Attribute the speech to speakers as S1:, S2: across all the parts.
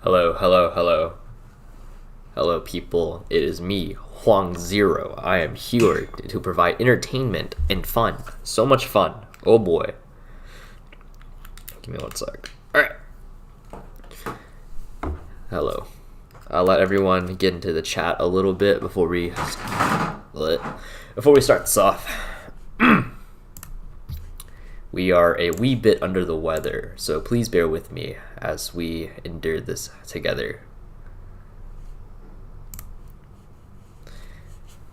S1: Hello, hello, hello. Hello, people. It is me, Hoang Zero. I am here to provide entertainment and fun. So much fun. Oh boy. Give me one sec. Alright. Hello. I'll let everyone get into the chat a little bit before we start this off. We are a wee bit under the weather, so please bear with me as we endure this together.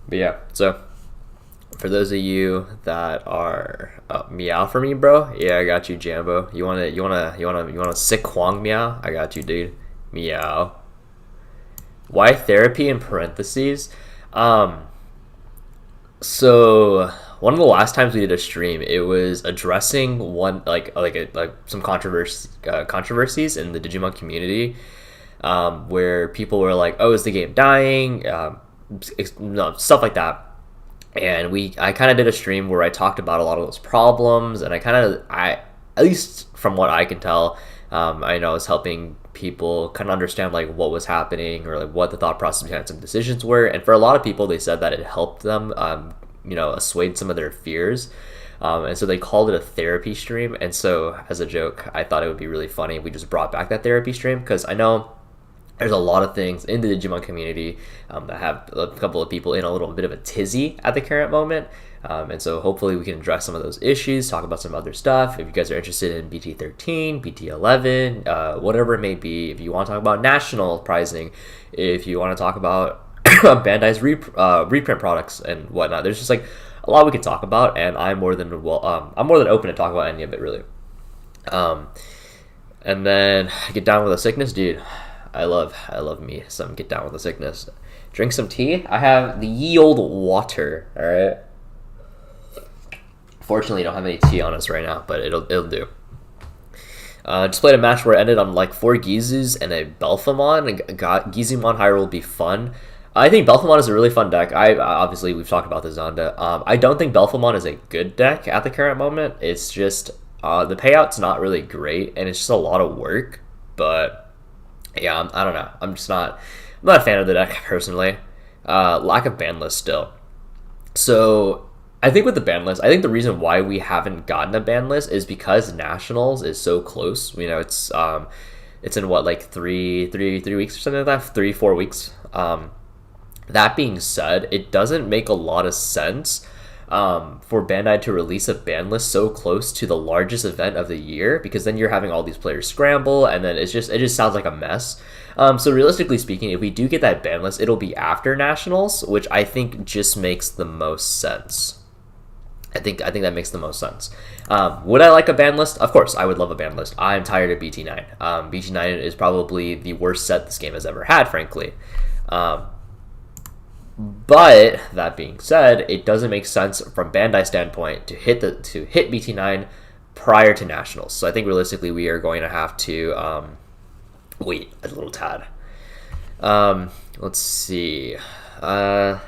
S1: But yeah, so for those of you that are meow for me, bro. Yeah, I got you, Jambo. You wanna sick Hoang meow? I got you, dude. Meow. Why therapy in parentheses? So one of the last times we did a stream, it was addressing one like some controversies in the Digimon community, where people were like, "Oh, is the game dying?" No, stuff like that. And I kind of did a stream where I talked about a lot of those problems, and I at least from what I can tell, I know I was helping people kind of understand like what was happening or like what the thought process behind some decisions were. And for a lot of people, they said that it helped them, assuage some of their fears. And so they called it a therapy stream. And so as a joke, I thought it would be really funny if we just brought back that therapy stream, because I know there's a lot of things in the Digimon community that have a couple of people in a little bit of a tizzy at the current moment. And so hopefully we can address some of those issues, talk about some other stuff. If you guys are interested in BT13, BT11, whatever it may be, if you want to talk about national pricing, if you want to talk about Bandai's reprint products and whatnot, there's just like a lot we can talk about, and I'm more than open to talk about any of it, really. And then get down with the sickness, dude. I love me some get down with the sickness. Drink some tea. I have the ye old water. All right. Fortunately, I don't have any tea on us right now, but it'll do. Just played a match where it ended on like 4 Gizus and a Belphamon. And Gizumon Hyrule will be fun. I think Belphamon is a really fun deck. Obviously we've talked about the Zonda. I don't think Belphamon is a good deck at the current moment. It's just the payout's not really great, and it's just a lot of work. But yeah, I don't know. I'm not a fan of the deck personally. Lack of ban list still. So I think with the ban list, I think the reason why we haven't gotten a ban list is because Nationals is so close. You know, it's in what, like three weeks or something like that, 3-4 weeks. That being said, it doesn't make a lot of sense for Bandai to release a ban list so close to the largest event of the year, because then you're having all these players scramble, and then it just sounds like a mess. So realistically speaking, if we do get that ban list, it'll be after Nationals, which I think just makes the most sense. I think that makes the most sense. Would I like a ban list? Of course, I would love a ban list. I'm tired of BT9. BT9 is probably the worst set this game has ever had, frankly. But that being said, it doesn't make sense from Bandai standpoint to hit BT9 prior to Nationals. So I think realistically we are going to have to wait a little tad. Let's see. A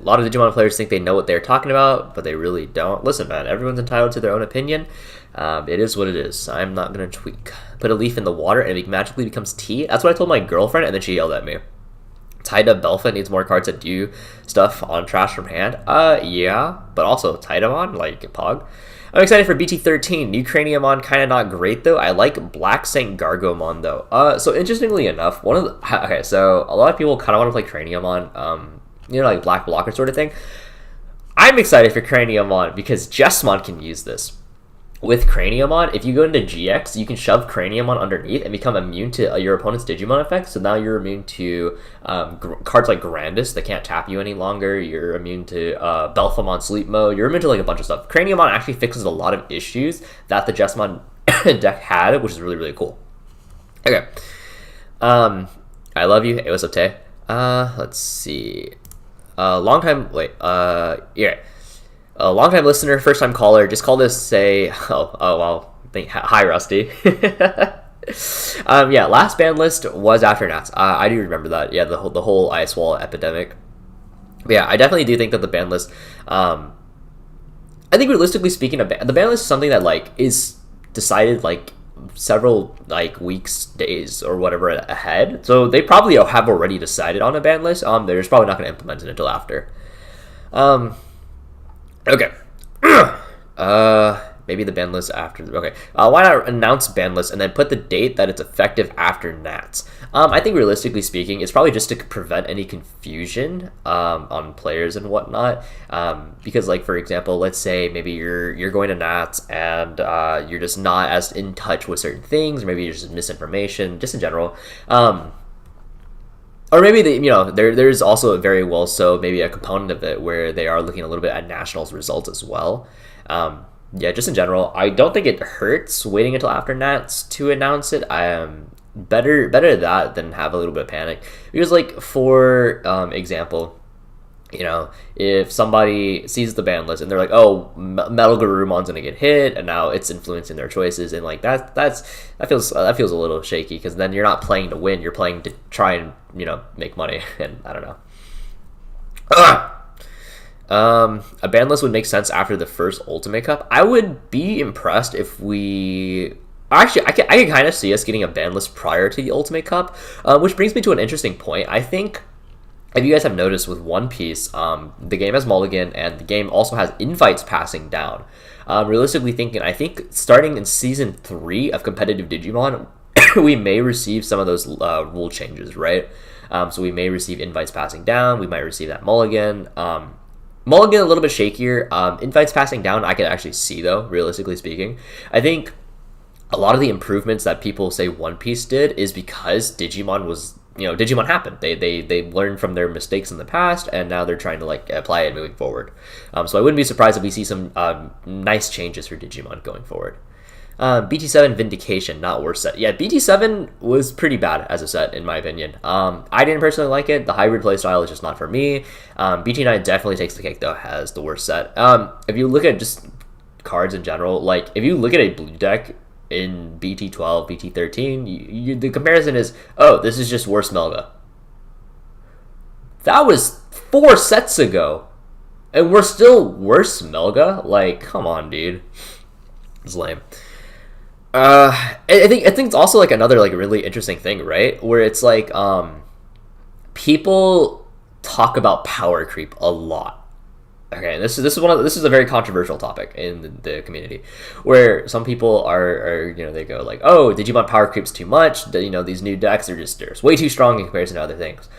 S1: lot of Digimon players think they know what they're talking about, but they really don't. Listen, man, everyone's entitled to their own opinion. It is what it is. I'm not going to tweak. Put a leaf in the water and it magically becomes tea. That's what I told my girlfriend, and then she yelled at me. Taida Belfa needs more cards that do stuff on trash from hand. Yeah, but also Taidamon, like Pog. I'm excited for BT13. New Craniumon, kind of not great though. I like Black Saint Gargomon though. So interestingly enough, so a lot of people kind of want to play Craniumon, like Black Blocker sort of thing. I'm excited for Craniumon because Jessmon can use this. With Craniumon, if you go into GX, you can shove Craniumon underneath and become immune to your opponent's Digimon effects. So now you're immune to cards like Grandis that can't tap you any longer. You're immune to Belphamon Sleep Mode. You're immune to like a bunch of stuff. Craniumon actually fixes a lot of issues that the Jessmon deck had, which is really, really cool. Okay. I love you. Hey, what's up, Tay? Let's see. A long-time listener, first-time caller. Just call this, say, well, hi, Rusty. Yeah, last ban list was after Nats. I do remember that. Yeah, the whole ice wall epidemic. But yeah, I definitely do think that the ban list. I think realistically speaking, the ban list is something that like is decided like several like weeks, days, or whatever ahead. So they probably have already decided on a ban list. They're just probably not going to implement it until after. Okay. Maybe the ban list after. Okay. Why not announce ban list and then put the date that it's effective after Nats? I think realistically speaking, it's probably just to prevent any confusion on players and whatnot. Because like for example, let's say maybe you're going to Nats and you're just not as in touch with certain things, or maybe you're just misinformation, just in general. Or maybe there's also very well so maybe a component of it where they are looking a little bit at nationals results as well. Yeah, just in general, I don't think it hurts waiting until after Nats to announce it. Better that than have a little bit of panic, because like for example, if somebody sees the ban list and they're like, oh, Metal Garurumon's gonna get hit, and now it's influencing their choices, and like that feels a little shaky, because then you're not playing to win, you're playing to try and make money, and I don't know. A ban list would make sense after the first Ultimate Cup. I would be impressed if we. Actually, I can kind of see us getting a ban list prior to the Ultimate Cup, which brings me to an interesting point. I think, if you guys have noticed with One Piece, the game has Mulligan, and the game also has invites passing down. Realistically thinking, I think starting in Season 3 of competitive Digimon, we may receive some of those rule changes, right? So we may receive invites passing down, we might receive that Mulligan. Mulligan a little bit shakier. Invites passing down, I could actually see though, realistically speaking. I think a lot of the improvements that people say One Piece did is because Digimon was, Digimon happened. They learned from their mistakes in the past, and now they're trying to like apply it moving forward. So I wouldn't be surprised if we see some nice changes for Digimon going forward. BT7 Vindication, not worst set. Yeah, BT7 was pretty bad as a set, in my opinion. I didn't personally like it. The hybrid playstyle is just not for me. BT9 definitely takes the cake, though, as the worst set. If you look at just cards in general, like, if you look at a blue deck in BT12, BT13, the comparison is, oh, this is just worse Melga. That was 4 sets ago, and we're still worse Melga? Like, come on, dude. It's lame. I think it's also like another like really interesting thing, right? Where it's like people talk about power creep a lot. Okay, this is a very controversial topic in the community, where some people are they go like, oh, Digimon power creeps too much. These new decks are just way too strong in comparison to other things.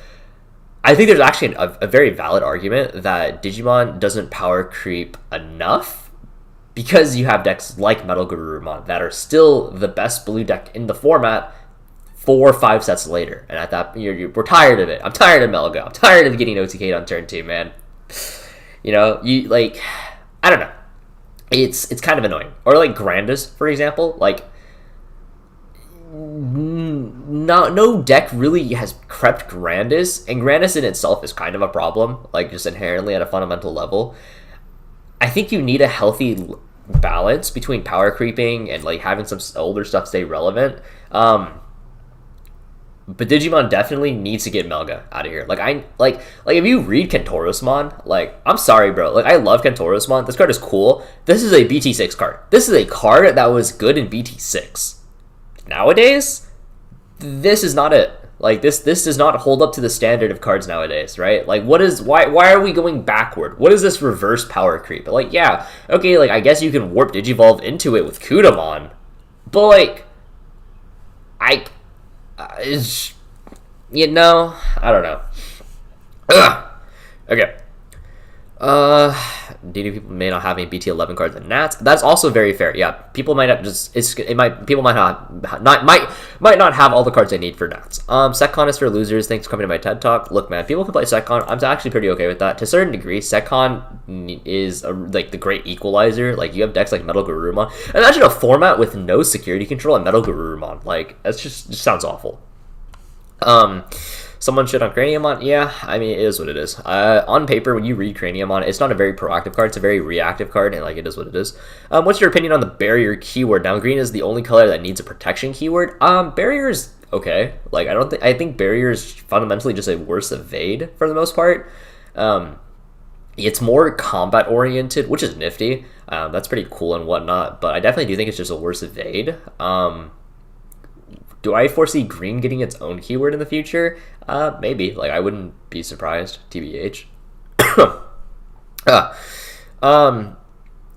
S1: I think there's actually a very valid argument that Digimon doesn't power creep enough, because you have decks like Metal Garurumon that are still the best blue deck in the format 4 or 5 sets later. And at that, we're tired of it. I'm tired of Melga. I'm tired of getting OTK'd on turn 2, man. You like, I don't know. It's kind of annoying. Or like Grandis, for example. Like, no deck really has crept Grandis, and Grandis in itself is kind of a problem, like just inherently at a fundamental level. I think you need a healthy balance between power creeping and like having some older stuff stay relevant. But Digimon definitely needs to get Melga out of here. Like if you read Kentorosmon, like, I'm sorry, bro. Like, I love Kentorosmon. This card is cool. This is a BT6 card. This is a card that was good in BT6. Nowadays, this is not it. Like, this does not hold up to the standard of cards nowadays, right? Like, why are we going backward? What is this reverse power creep? Like, yeah, okay, like, I guess you can warp Digivolve into it with Kudamon, but, like, I don't know. Ugh. Okay. DD people may not have any BT11 cards and Nats. That's also very fair. Yeah, people might not just people might not have all the cards they need for Nats. Secon is for losers. Thanks for coming to my TED Talk. Look, man, people can play Secon. I'm actually pretty okay with that to a certain degree. Secon is like the great equalizer. Like, you have decks like Metal Garurumon. Imagine a format with no security control and Metal Garurumon. Like, that's just sounds awful. Someone shit on Craniumon. Yeah, I mean, it is what it is. On paper, when you read Craniumon, it's not a very proactive card. It's a very reactive card, and like, it is what it is. What's your opinion on the barrier keyword? Now, green is the only color that needs a protection keyword. Barrier is okay. Like, I think barrier is fundamentally just a worse evade for the most part. It's more combat oriented, which is nifty. That's pretty cool and whatnot, but I definitely do think it's just a worse evade. Do I foresee green getting its own keyword in the future? Maybe. Like, I wouldn't be surprised, TBH. um,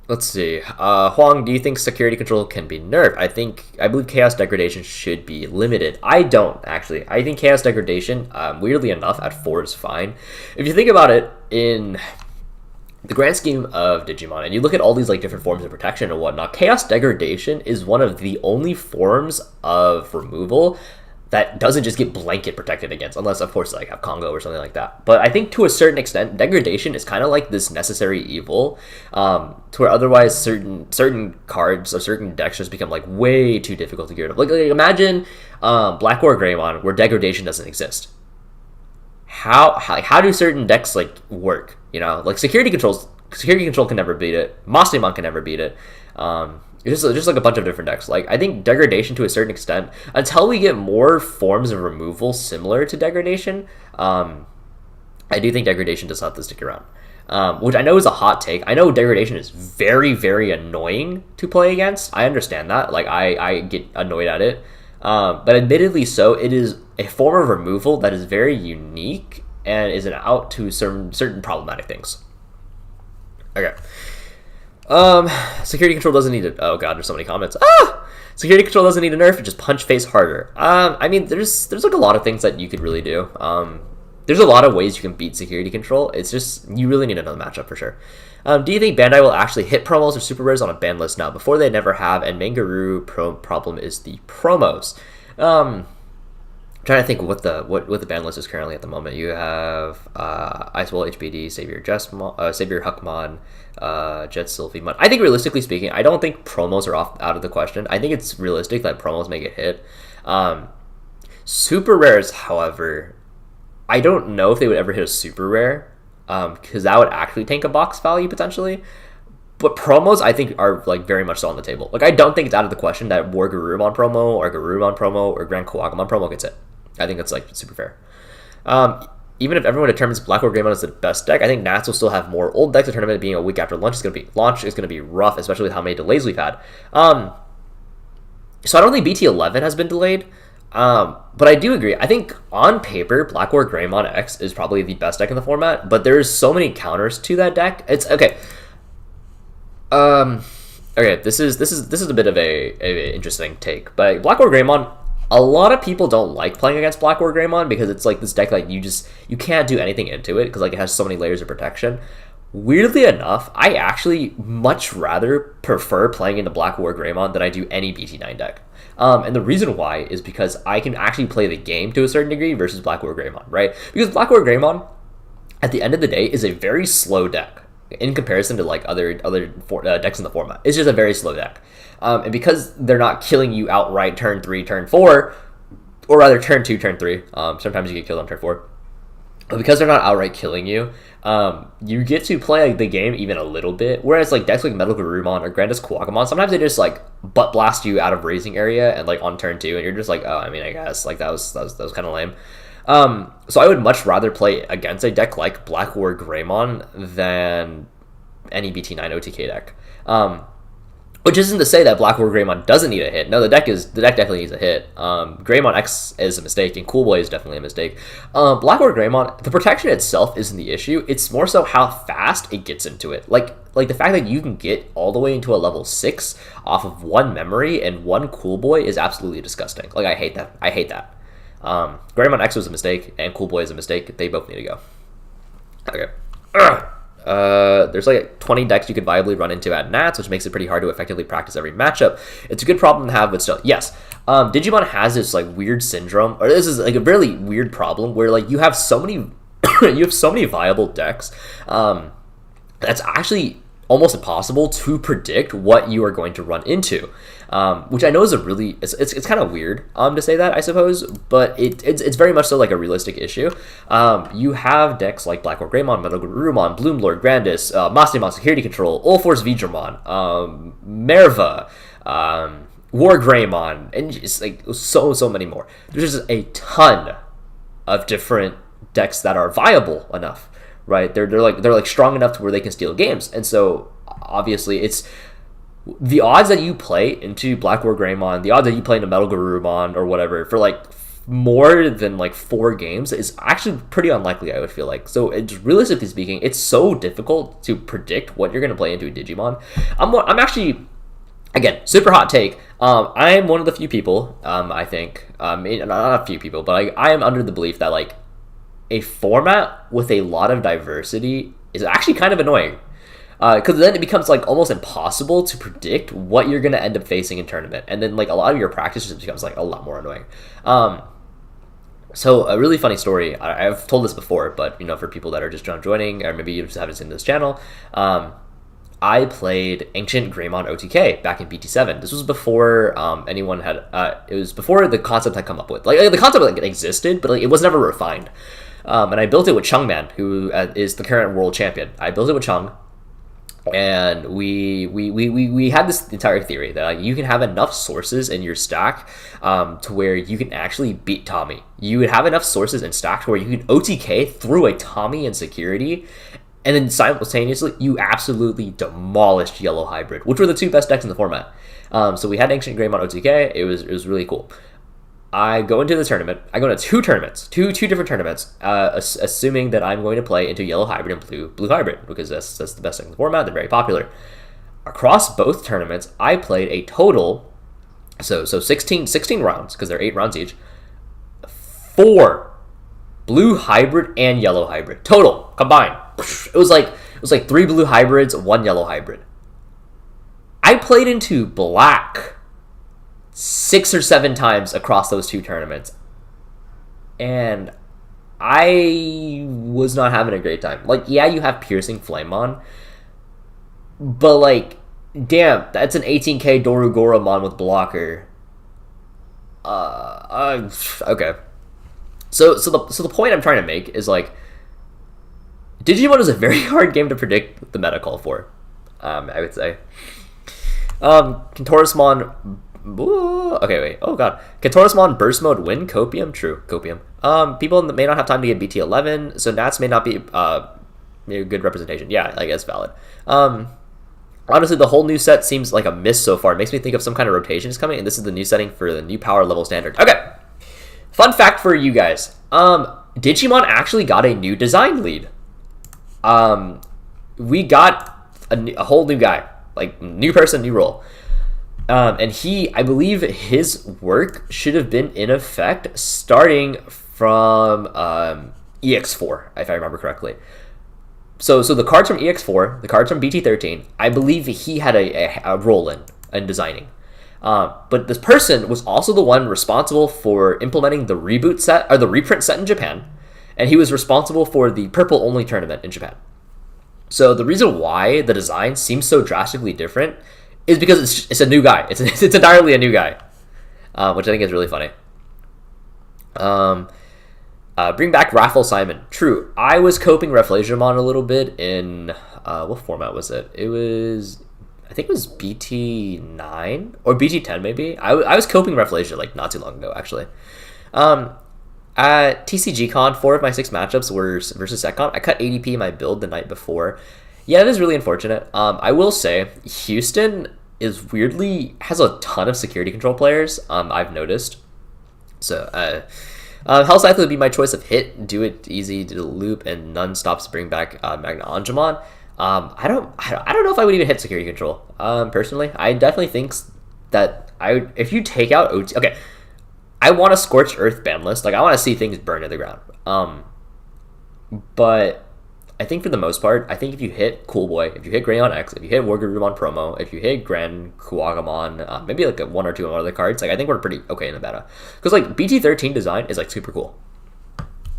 S1: let's see. Hoang, do you think security control can be nerfed? I believe chaos degradation should be limited. I don't, actually. I think chaos degradation, weirdly enough, at 4 is fine. If you think about it, in the grand scheme of Digimon, and you look at all these like different forms of protection and whatnot, chaos degradation is one of the only forms of removal that doesn't just get blanket protected against, unless of course like have Congo or something like that. But I think to a certain extent, degradation is kind of like this necessary evil, to where otherwise certain cards or certain decks just become like way too difficult to get rid of. Like imagine Black or Greymon where degradation doesn't exist. How do certain decks like work? You know, like security control can never beat it. Monster can never beat it. It's just like a bunch of different decks. Like I think degradation to a certain extent, until we get more forms of removal similar to degradation, I do think degradation does have to stick around. Which I know is a hot take. I know degradation is very, very annoying to play against. I understand that. Like I get annoyed at it. But admittedly so, it is a form of removal that is very unique and is an out to certain problematic things. Okay. Security control doesn't need it. Oh god, there's so many comments. Security control doesn't need a nerf, just punch face harder. I mean, there's like a lot of things that you could really do. There's a lot of ways you can beat security control. It's just, you really need another matchup for sure. Do you think Bandai will actually hit promos or super rares on a ban list now before they never have? And Mangaroo problem is the promos. Trying to think what the ban list is currently at the moment. You have Icewall, HBD, Savior Huckmon, Jet Sylphie. I think realistically speaking, I don't think promos are out of the question. I think it's realistic that promos may get hit. Super rares, however, I don't know if they would ever hit a super rare, because that would actually tank a box value potentially. But promos, I think, are like very much so on the table. Like I don't think it's out of the question that War Garurumon promo or Garurumon promo or Grand Kawagamon promo gets hit. I think that's like super fair. Even if everyone determines Black or Greymon is the best deck, I think Nats will still have more old decks. The tournament being a week after launch is going to be rough, especially with how many delays we've had. So I don't think BT11 has been delayed. But I do agree. I think on paper, Black or Greymon X is probably the best deck in the format. But there's so many counters to that deck. It's okay. Okay. This is a bit of a interesting take. But Black or Greymon, a lot of people don't like playing against Black or Greymon because it's like this deck like you can't do anything into it because like it has so many layers of protection. Weirdly enough, I actually much rather prefer playing into Black or Greymon than I do any BT9 deck. And the reason why is because I can actually play the game to a certain degree versus Black or Greymon, right? Because Black or Greymon, at the end of the day, is a very slow deck in comparison to like other decks in the format. It's just a very slow deck. And because they're not killing you outright turn 3, turn 4, or rather turn 2, turn 3, sometimes you get killed on turn 4. But because they're not outright killing you, you get to play like, the game even a little bit. Whereas like decks like Metal Garurumon or Grandest Kawagamon, sometimes they just like butt blast you out of raising area and like on turn 2, and you're just like, oh, I mean, I guess like that was kind of lame. So I would much rather play against a deck like Black or Greymon than any BT9 OTK deck. Which isn't to say that Black or Greymon doesn't need a hit. No, the deck definitely needs a hit. Greymon X is a mistake, and Cool Boy is definitely a mistake. Black or Greymon, the protection itself isn't the issue. It's more so how fast it gets into it. Like the fact that you can get all the way into a level 6 off of one memory and one Cool Boy is absolutely disgusting. Like I hate that. Greymon X was a mistake, and Cool Boy is a mistake. They both need to go. Okay. There's like 20 decks you could viably run into at Nats, which makes it pretty hard to effectively practice every matchup. It's a good problem to have, but still, yes. Digimon has this like weird syndrome, or this is like a really weird problem where like you have so many, viable decks. That's actually almost impossible to predict what you are going to run into, which I know is it's kind of weird to say that, I suppose, but it's very much so like a realistic issue. You have decks like Black or Greymon, Metal Garurumon, Bloomlord, Grandis, Mastimon, Security Control, Ulforce Vidramon, Merva, War Greymon, and just like so many more. There's just a ton of different decks that are viable enough, right? They're strong enough to where they can steal games, and so obviously it's the odds that you play into Black War Greymon, the odds that you play into Metal Garurumon or whatever for like more than like 4 games is actually pretty unlikely, I would feel like. So it's realistically speaking, it's so difficult to predict what you're going to play into a Digimon. I'm actually, again, super hot take. I am one of the few people, I think, not a few people, but I am under the belief that like a format with a lot of diversity is actually kind of annoying. Because then it becomes like almost impossible to predict what you're going to end up facing in tournament. And then like a lot of your practice just becomes like a lot more annoying. So a really funny story, I've told this before, but you know, for people that are just joining, or maybe you just haven't seen this channel, I played Ancient Greymon OTK back in BT7. This was before anyone had, it was before the concept had come up with. Like the concept like, existed, but like, it was never refined. And I built it with Chungman, who is the current world champion. I built it with Chung. And we had this entire theory that like, you can have enough sources in your stack to where you can actually beat Tommy. You would have enough sources in stack to where you can OTK through a Tommy in security, and then simultaneously you absolutely demolished Yellow Hybrid, which were the 2 best decks in the format. So we had Ancient Greymon OTK. It was really cool. I go into the tournament. I go into 2 tournaments, two different tournaments, assuming that I'm going to play into Yellow Hybrid and Blue Hybrid, because that's the best thing in the format. They're very popular. Across both tournaments, I played a total, so 16 rounds, because they're 8 rounds each, 4 Blue Hybrid and Yellow Hybrid total combined. It was like 3 Blue Hybrids, 1 Yellow Hybrid. I played into Black 6 or 7 times across those 2 tournaments, and I was not having a great time. Like, yeah, you have Piercing Flamemon, but like, damn, that's an 18k Dorugoromon with blocker. Okay. So the point I'm trying to make is like, Digimon is a very hard game to predict the meta call for. I would say. Kentorismon. Okay, wait. Oh god. Kentorismon Burst Mode win Copium? True, Copium. People may not have time to get BT11, so Nats may not be a good representation. Yeah, I guess valid. Honestly, the whole new set seems like a miss so far. It makes me think of some kind of rotation is coming, and this is the new setting for the new power level standard. Okay. Fun fact for you guys. Digimon actually got a new design lead. We got a whole new guy. Like, new person, new role. And I believe his work should have been in effect starting from EX4, if I remember correctly. So the cards from EX4, the cards from BT13, I believe he had a role in designing. But this person was also the one responsible for implementing the reboot set, or the reprint set in Japan, and he was responsible for the purple only tournament in Japan. So the reason why the design seems so drastically different is because it's a new guy. It's entirely a new guy, which I think is really funny. Bring back Raffle Simon. True, I was coping Rafflesiamon a little bit in what format was it? I think it was BT9 or BT10 maybe. I was coping Rafflesia like not too long ago actually. At TCGCon, 4 of my 6 matchups were versus SecCon. I cut ADP in my build the night before. Yeah, it is really unfortunate. I will say, Houston has a ton of security control players, I've noticed. So, Hellscythe would be my choice of hit, do it easy, do the loop, and none stops bring back Magna Angemon. I don't know if I would even hit security control, personally. I definitely think that if you take out OT... Okay, I want a Scorched Earth ban list. Like, I want to see things burn to the ground. But I think for the most part, I think if you hit Cool Boy, if you hit Greyon X, if you hit Wargarurumon promo, if you hit Grand Kuwagamon, maybe like 1 or 2 other cards, like I think we're pretty okay in the meta. Because like BT13 design is like super cool.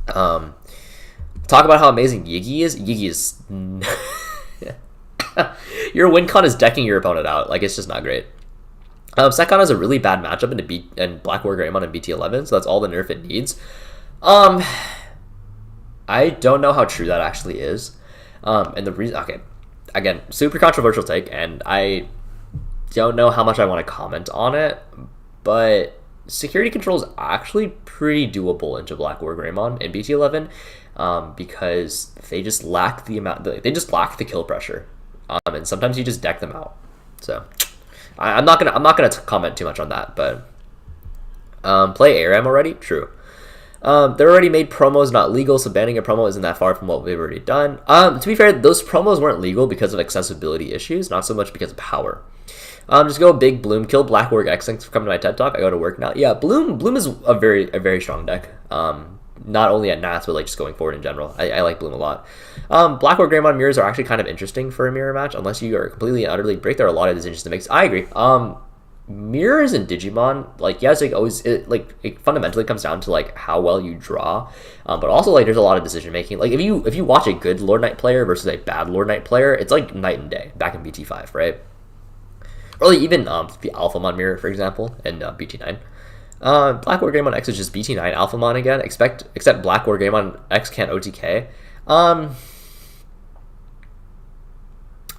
S1: Talk about how amazing Yigi is. Yigi is your win con is decking your opponent out. Like, it's just not great. SecCon has a really bad matchup in Black War Greymon and BT11, so that's all the nerf it needs. I don't know how true that actually is. And the reason, okay, again, super controversial take, and I don't know how much I want to comment on it, but security control is actually pretty doable into Black War Greymon in BT11. because they just lack they just lack the kill pressure, and sometimes you just deck them out. So I'm not gonna comment too much on that, but play ARAM already? True. They're already made promos not legal, so banning a promo isn't that far from what we've already done. To be fair, those promos weren't legal because of accessibility issues, not so much because of power. Just go big Bloom, kill Black Org X. Thanks for coming to my TED Talk. I go to work now. Yeah, Bloom is a very strong deck. Not only at Nats, but like just going forward in general. I like Bloom a lot. Black Org Greymon mirrors are actually kind of interesting for a mirror match, unless you are completely and utterly break. There are a lot of decisions to make. I agree. Mirrors in Digimon, like, yes, like always, it fundamentally comes down to like how well you draw, but also like there's a lot of decision making. Like if you watch a good Lord Knight player versus a bad Lord Knight player, it's like night and day back in BT5, right? Or like even the Alphamon mirror, for example, in BT9. Black War Greymon X is just BT9 Alphamon again, except Black War Greymon X can't OTK. I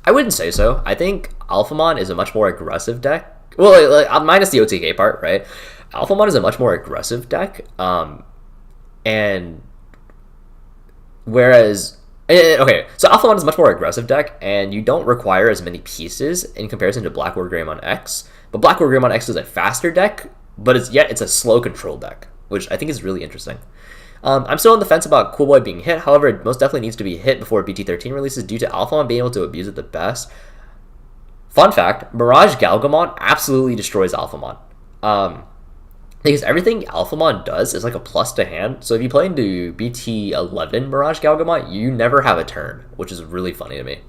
S1: wouldn't say so. I think Alphamon is a much more aggressive deck. Well, like, minus the OTK part, right? Alphamon is a much more aggressive deck, and whereas okay, so Alphamon is a much more aggressive deck, and you don't require as many pieces in comparison to Black War Greymon X. But Black War Greymon X is a faster deck, but it's a slow control deck, which I think is really interesting. I'm still on the fence about Cool Boy being hit. However, it most definitely needs to be hit before BT13 releases due to Alphamon being able to abuse it the best. Fun fact, Mirage Galgamon absolutely destroys Alphamon. Because everything Alphamon does is like a plus to hand. So if you play into BT11 Mirage Galgamon, you never have a turn, which is really funny to me.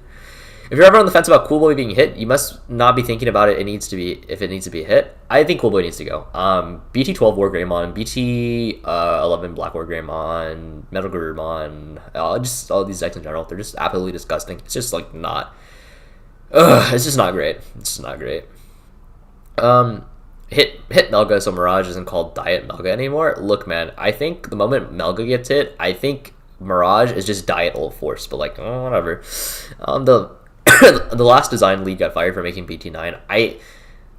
S1: If you're ever on the fence about Cool Boy being hit, you must not be thinking about it. If it needs to be hit. I think Cool Boy needs to go. BT12 War Greymon, BT11 Black War Greymon, Metal Garurumon, just all these decks in general, they're just absolutely disgusting. It's just like not. It's just not great. It's just not great. Hit Melga, so Mirage isn't called Diet Melga anymore. Look, man, I think the moment Melga gets hit, I think Mirage is just Diet Old Force, but like, whatever. The last design lead got fired for making BT9.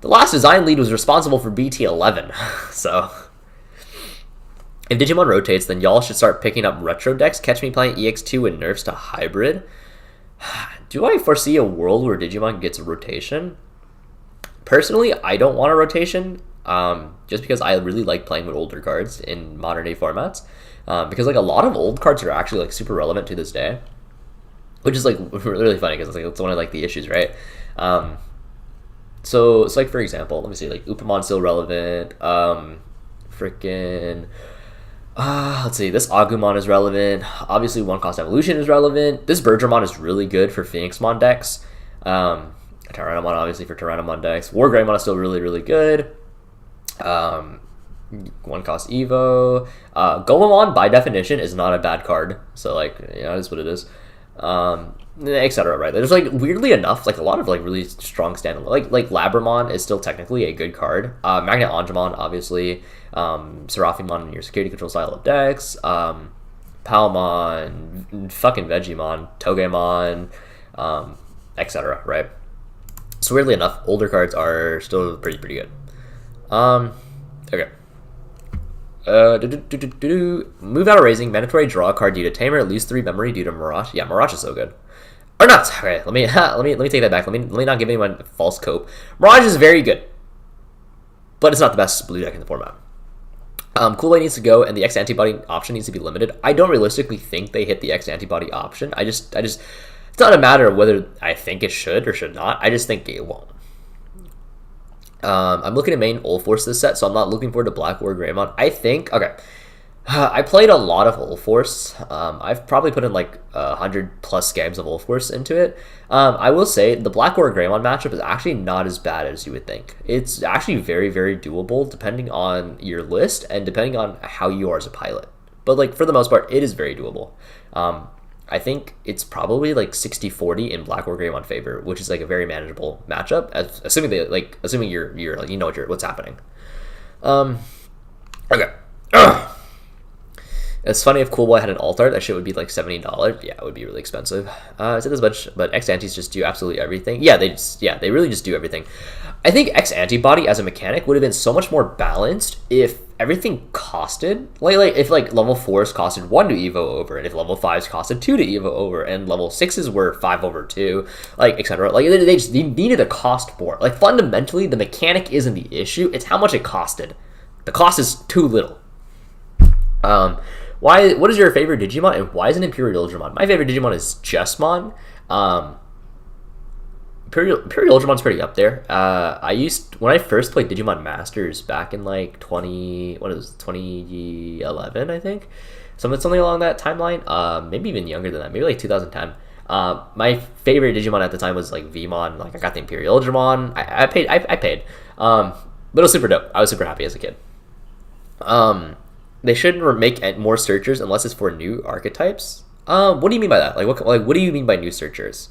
S1: The last design lead was responsible for BT11, so if Digimon rotates, then y'all should start picking up retro decks. Catch me playing EX2 and nerfs to hybrid. Do I foresee a world where Digimon gets a rotation? Personally, I don't want a rotation, just because I really like playing with older cards in modern day formats. Because like a lot of old cards are actually like super relevant to this day, which is like really funny because it's one of like the issues, right? So it's like, for example, let me see, like Upamon's still relevant. Let's see, this Agumon is relevant. Obviously, One Cost Evolution is relevant. This Bergermon is really good for Phoenixmon decks. Tyrannomon, obviously, for Tyrannomon decks. War Greymon is still really good. One Cost Evo. Gomamon, by definition, is not a bad card. So, like, you know, it is what it is. Etc. Right? There's like, weirdly enough, like a lot of like really strong standalone. Like Labramon is still technically a good card. Magnet Angemon, obviously. Seraphimon in your security control style of decks. Palmon, fucking Vegemon, Togemon, etc. Right? So weirdly enough, older cards are still pretty good. Okay. Move out of raising, mandatory draw a card due to Tamer, lose 3 memory due to Mirage. Yeah, Mirage is so good. Or not. Okay, let me take that back. Let me not give anyone false cope. Mirage is very good, but it's not the best blue deck in the format. Kool-Aid needs to go, and the X antibody option needs to be limited. I don't realistically think they hit the X antibody option. I just it's not a matter of whether I think it should or should not. I just think it won't. I'm looking at main Old Force this set, so I'm not looking forward to Black War Greymon. I think, okay, I played a lot of Old Force. I've probably put in like 100 plus games of Old Force into it. I will say the Black War Greymon matchup is actually not as bad as you would think. It's actually very doable depending on your list and depending on how you are as a pilot. But like for the most part, it is very doable. I think it's probably like 60-40 in Black War Greymon favor, which is like a very manageable matchup, assuming you're like, you know what's happening. Okay. It's funny if Cool Boy had an alt art, that shit would be like $70. Yeah, it would be really expensive. I said this much, but X Antis just do absolutely everything. Yeah, they really just do everything. I think X Antibody as a mechanic would have been so much more balanced if everything costed like if like level 4s costed 1 to evo over, and if level 5s costed 2 to evo over, and level 6s were 5 over 2, like etc. Like they just needed to cost more. Like fundamentally the mechanic isn't the issue, it's how much it costed. The cost is too little. What is your favorite Digimon, and why is it Imperial Ultramon? My favorite Digimon is Justmon. Imperial Ultramon's pretty up there. When I first played Digimon Masters back in like 2011, I think. Something along that timeline. Maybe even younger than that. Maybe like 2010. My favorite Digimon at the time was like Vmon. Like I got the Imperial Ultramon. I paid. But it was super dope. I was super happy as a kid. They shouldn't make more searchers unless it's for new archetypes. What do you mean by that? Like what do you mean by new searchers?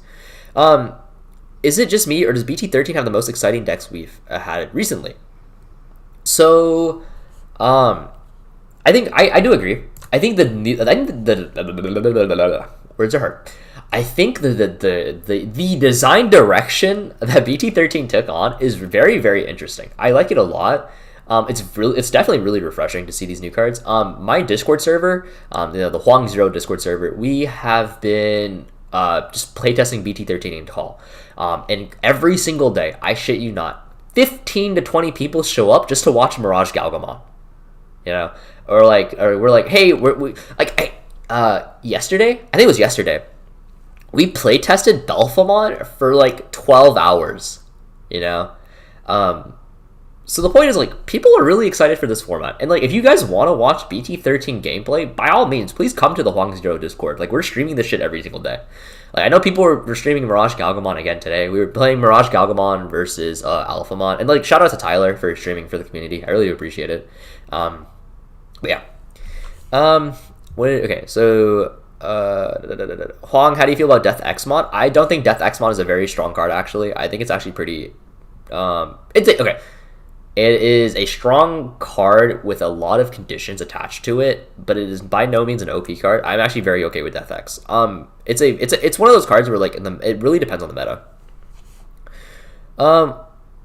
S1: Is it just me, or does BT13 have the most exciting decks we've had recently? So, I think I do agree. I think words are hard. I think the design direction that BT13 took on is very, very interesting. I like it a lot. It's definitely really refreshing to see these new cards. My Discord server, the Hoang 0 Discord server, we have been just playtesting BT13 in call. And every single day, I shit you not, 15 to 20 people show up just to watch Mirage Galgamon. You know? Or we're like, hey, yesterday? I think it was yesterday. We playtested Belphamon for like 12 hours. You know? So the point is, like, people are really excited for this format. And, like, if you guys want to watch BT13 gameplay, by all means, please come to the Hoang 0 Discord. Like, we're streaming this shit every single day. Like, I know people were streaming Mirage Galgamon again today. We were playing Mirage Galgamon versus Alphamon. And, like, shout out to Tyler for streaming for the community. I really appreciate it. But, yeah. Okay, so... Hoang, how do you feel about Death Xmon? I don't think Death Xmon is a very strong card, actually. I think it's actually pretty... okay. It is a strong card with a lot of conditions attached to it, but it is by no means an OP card. I'm actually very okay with Death X. It's one of those cards where like it really depends on the meta.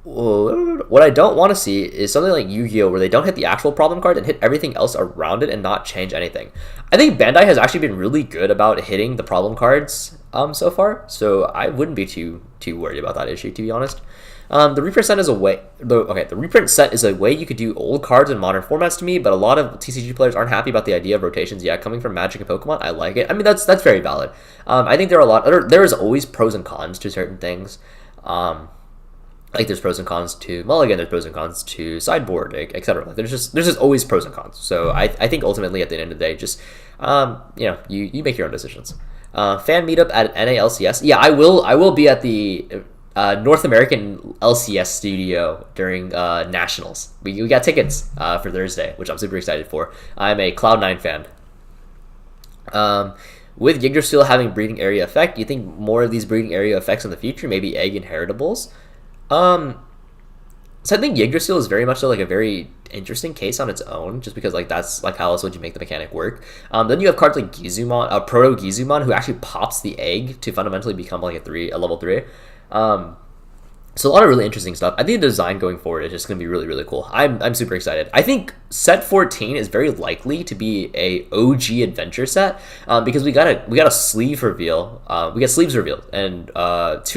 S1: What I don't want to see is something like Yu-Gi-Oh, where they don't hit the actual problem card and hit everything else around it and not change anything. I think Bandai has actually been really good about hitting the problem cards so far, so I wouldn't be too worried about that issue, to be honest. The reprint set is a way. The reprint set is a way you could do old cards in modern formats to me, but a lot of TCG players aren't happy about the idea of rotations. Yeah, coming from Magic and Pokemon, I like it. I mean, that's very valid. I think there is always pros and cons to certain things. Like there's pros and cons to Mulligan, there's pros and cons to sideboard, etc. Like there's just always pros and cons. So I think ultimately at the end of the day, just you make your own decisions. Fan meetup at NALCS. Yeah, I will be at the North American LCS studio during Nationals. We got tickets for Thursday, which I'm super excited for. I'm a Cloud9 fan. With Yggdrasil having breeding area effect, do you think more of these breeding area effects in the future, maybe egg inheritables? So I think Yggdrasil is very much like a very interesting case on its own, just because like that's like how else would you make the mechanic work. Then you have cards like Gizumon, Proto Gizumon, who actually pops the egg to fundamentally become like a level 3. So a lot of really interesting stuff. I think the design going forward is just going to be really, really cool. I'm super excited. I think set 14 is very likely to be a OG adventure set because we got a sleeve reveal. We got sleeves revealed, and 2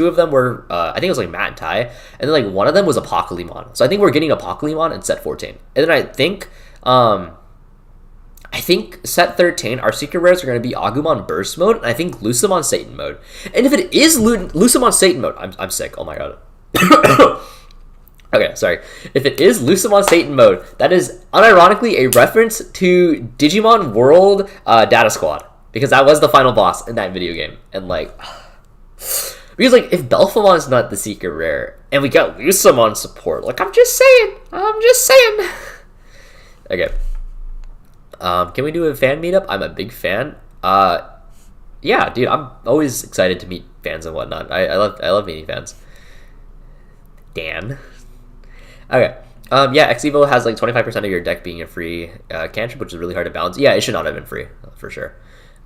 S1: of them were I think it was like Matt and Ty, and then like one of them was Apocalypse. So I think we're getting Apocalypse in set 14, and then I think set 13, our secret rares are going to be Agumon Burst mode, and I think Lucemon Satan mode. And if it is Lucemon Satan mode, I'm sick. Oh my god. Okay, sorry. If it is Lucemon Satan mode, that is unironically a reference to Digimon World Data Squad, because that was the final boss in that video game. And like, because like if Belphamon is not the secret rare, and we got Lucemon support, like I'm just saying. Okay. Can we do a fan meetup? I'm a big fan. Yeah, dude, I'm always excited to meet fans and whatnot. I love meeting fans. Dan. Okay. Yeah, Xevo has like 25% of your deck being a free cantrip, which is really hard to balance. Yeah, it should not have been free, for sure.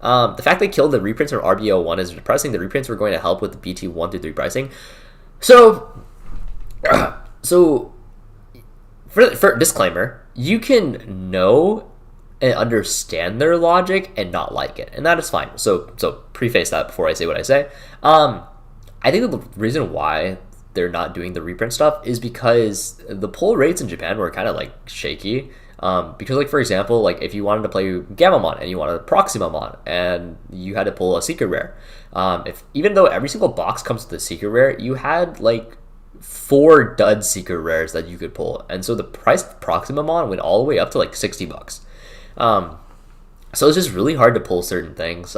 S1: The fact they killed the reprints from RBO1 is depressing. The reprints were going to help with the BT 1 through 3 pricing. So for disclaimer, you can know and understand their logic and not like it, and that is fine. So preface that before I say what I say. I think the reason why they're not doing the reprint stuff is because the pull rates in Japan were kind of like shaky. Because like for example, like if you wanted to play Gamamon and you wanted to Proximamon and you had to pull a secret rare, if even though every single box comes with a secret rare, you had like 4 dud secret rares that you could pull, and so the price of Proximamon went all the way up to like $60. So it's just really hard to pull certain things.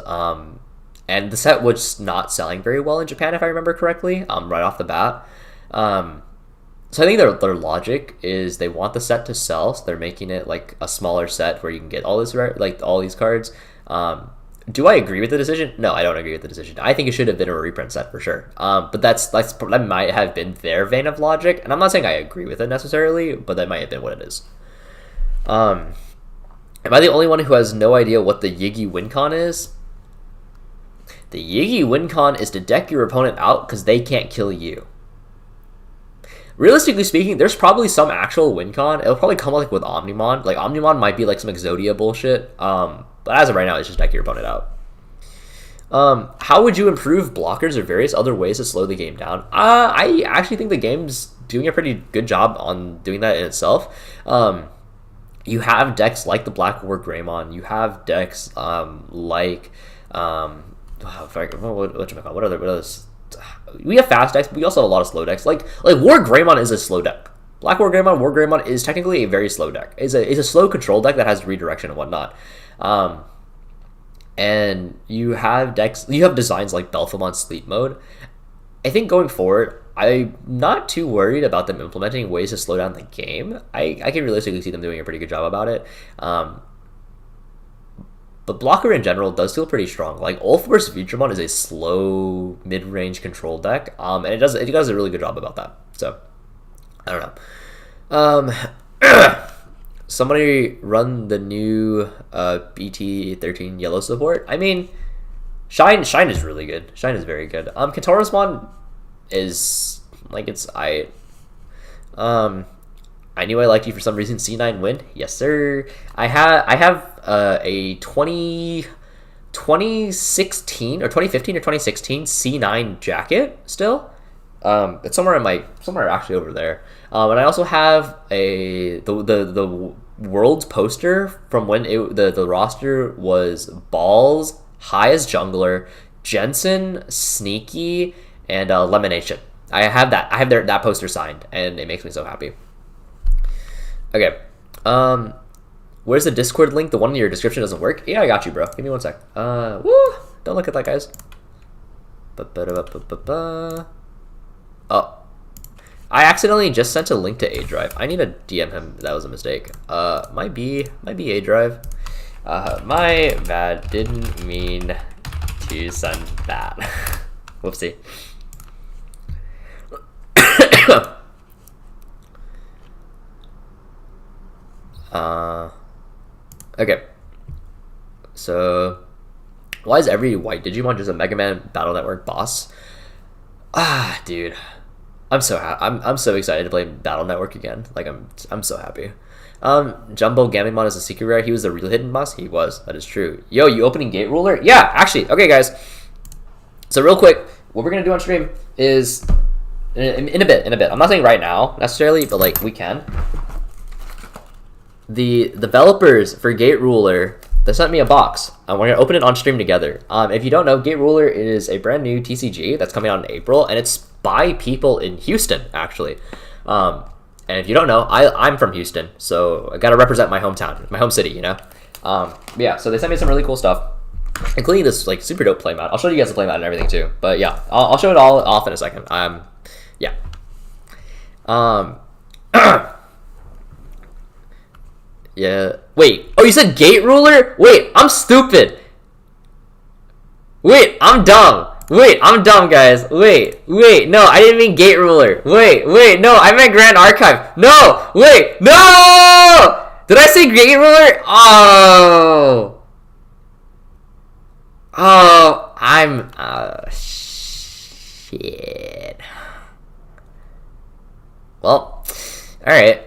S1: And the set was not selling very well in Japan, if I remember correctly, right off the bat. So I think their logic is they want the set to sell, so they're making it like a smaller set where you can get all this like all these cards. Do I agree with the decision? No, I don't agree with the decision. I think it should have been a reprint set for sure. But that might have been their vein of logic, and I'm not saying I agree with it necessarily, but that might have been what it is. Am I the only one who has no idea what the Yigi Wincon is? The Yigi Wincon is to deck your opponent out because they can't kill you. Realistically speaking, there's probably some actual Wincon. It'll probably come like with Omnimon. Like Omnimon might be like some Exodia bullshit. But as of right now, it's just deck your opponent out. How would you improve blockers or various other ways to slow the game down? I actually think the game's doing a pretty good job on doing that in itself. You have decks like the Black War Greymon. You have decks like what others? We have fast decks, but we also have a lot of slow decks. Like War Greymon is a slow deck. Black War Greymon is technically a very slow deck. It's a slow control deck that has redirection and whatnot. And you have designs like Belphegor Sleep Mode. I think going forward, I'm not too worried about them implementing ways to slow down the game. I can realistically see them doing a pretty good job about it. But blocker in general does feel pretty strong. Like Ulf vs. Vigramon is a slow mid-range control deck, and it does a really good job about that. So I don't know. Somebody run the new BT13 yellow support. I mean, Shine is really good. Shine is very good. Katarismon is like I knew I liked you for some reason. C9 win, yes sir. I have a 2016 or 2015 or 2016 C9 jacket still. It's somewhere actually over there. And I also have the world's poster from when the roster was Balls, High as Jungler, Jensen, Sneaky, and Lemonation. I have that. I have that poster signed, and it makes me so happy. Okay. Where's the Discord link? The one in your description doesn't work? Yeah, I got you, bro. Give me 1 sec. Woo! Don't look at that, guys. Oh. I accidentally just sent a link to A Drive. I need to DM him. That was a mistake. Might be A Drive. My bad. Didn't mean to send that. Whoopsie. Okay. So, why is every white Digimon just a Mega Man Battle Network boss? Dude, I'm so I'm so excited to play Battle Network again. Like I'm so happy. Jumbo Gamimon is a secret rare. He was the real hidden boss. He was. That is true. Yo, you opening Gate Ruler? Yeah, actually. Okay, guys. So real quick, what we're gonna do on stream is in a bit. I'm not saying right now necessarily, but like we can. The developers for Gate Ruler, they sent me a box. We're going to open it on stream together. If you don't know, Gate Ruler is a brand new TCG that's coming out in April, and it's by people in Houston, actually. And if you don't know, I'm from Houston, so I got to represent my hometown, my home city, you know? Yeah, so they sent me some really cool stuff, including this like super dope playmat. I'll show you guys the playmat and everything too. But yeah, I'll show it all off in a second. Yeah. Yeah. Wait. Oh, you said Gate Ruler? Wait, I'm stupid. Wait, I'm dumb. Wait, I'm dumb, guys. Wait. No, I didn't mean Gate Ruler. Wait. No, I meant Grand Archive. No. Wait. No. Did I say Gate Ruler? Oh. I'm. Shit. Well. All right.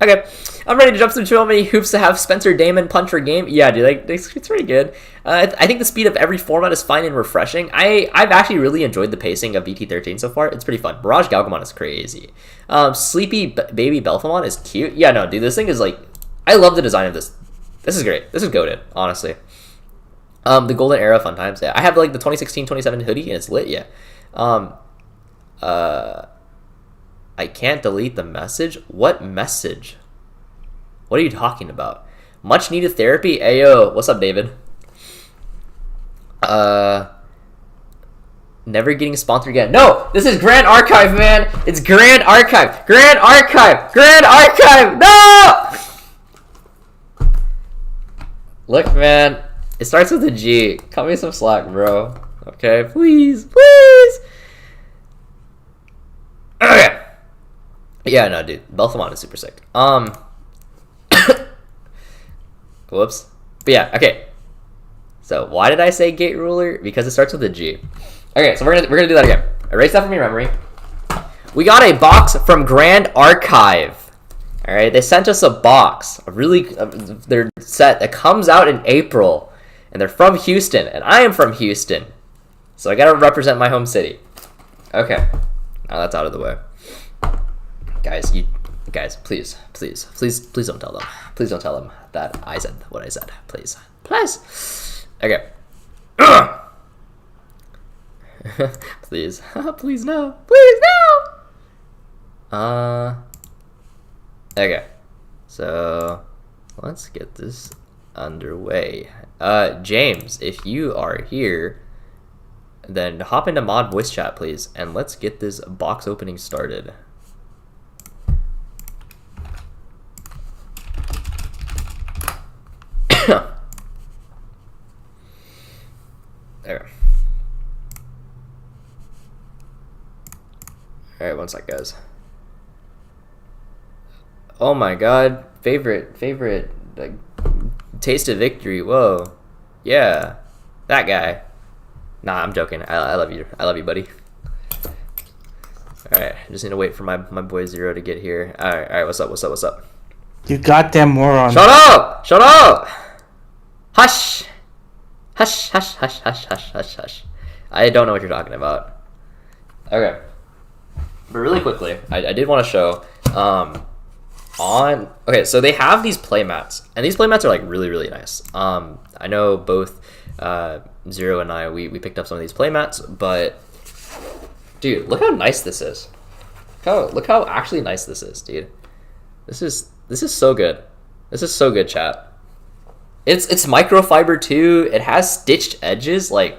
S1: Okay, I'm ready to jump through so many hoops to have Spencer Damon punch her game. Yeah, dude, like, it's pretty good. I think the speed of every format is fine and refreshing. I've actually really enjoyed the pacing of VT13 so far. It's pretty fun. Mirage Galgamon is crazy. Sleepy Baby Belphamon is cute. Yeah, no, dude, this thing is like... I love the design of this. This is great. This is goated, honestly. The Golden Era Fun Times. Yeah, I have like the 2016-27 hoodie, and it's lit, yeah. I can't delete the message? What message? What are you talking about? Much needed therapy? Ayo, what's up, David? Never getting sponsored again. No! This is Grand Archive, man! It's Grand Archive! Grand Archive! Grand Archive! No! Look, man. It starts with a G. Cut me some slack, bro. Okay? Please. Please! Okay. Yeah, no, dude. Belphamon is super sick. Whoops. But yeah, okay. So why did I say gate ruler? Because it starts with a G. Okay, so we're gonna do that again. Erase that from your memory. We got a box from Grand Archive. All right, they sent us a box, their set that comes out in April, and they're from Houston, and I am from Houston, so I gotta represent my home city. Okay, now that's out of the way. Guys, please don't tell them. Please don't tell them that I said what I said. Please. Okay. Please. Please no. Please no. Okay. So let's get this underway. James, if you are here, then hop into mod voice chat, please, and let's get this box opening started. There. Alright, one sec, guys. Oh my god. Favorite, like, taste of victory. Whoa. Yeah. That guy. Nah, I'm joking. I love you. I love you, buddy. Alright, I just need to wait for my boy Zero to get here. Alright, what's up?
S2: You goddamn moron.
S1: Shut up! Hush! Hush. I don't know what you're talking about. Okay. But really quickly, I did want to show, okay, so they have these playmats, and these playmats are like really nice. I know both Zero and I, we picked up some of these playmats, but dude, look how nice this is. Look how actually nice this is, dude. This is so good. This is so good, chat. It's microfiber too. It has stitched edges. Like,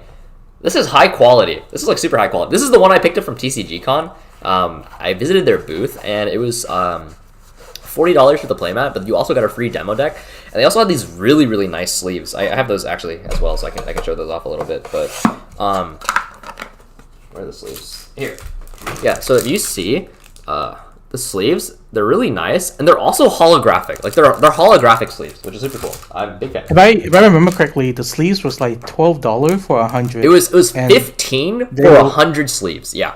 S1: this is high quality. This is like super high quality. This is the one I picked up from TCGCon. I visited their booth, and it was $40 for the playmat, but you also got a free demo deck, and they also had these really nice sleeves. I have those actually as well, so I can show those off a little bit. But where are the sleeves? Here. Yeah. So if you see the sleeves, they're really nice, and they're also holographic. Like they're holographic sleeves, which is super cool. I'm a big fan.
S2: If I remember correctly, the sleeves was like $12 for 100.
S1: It was 15 for 100 sleeves. Yeah.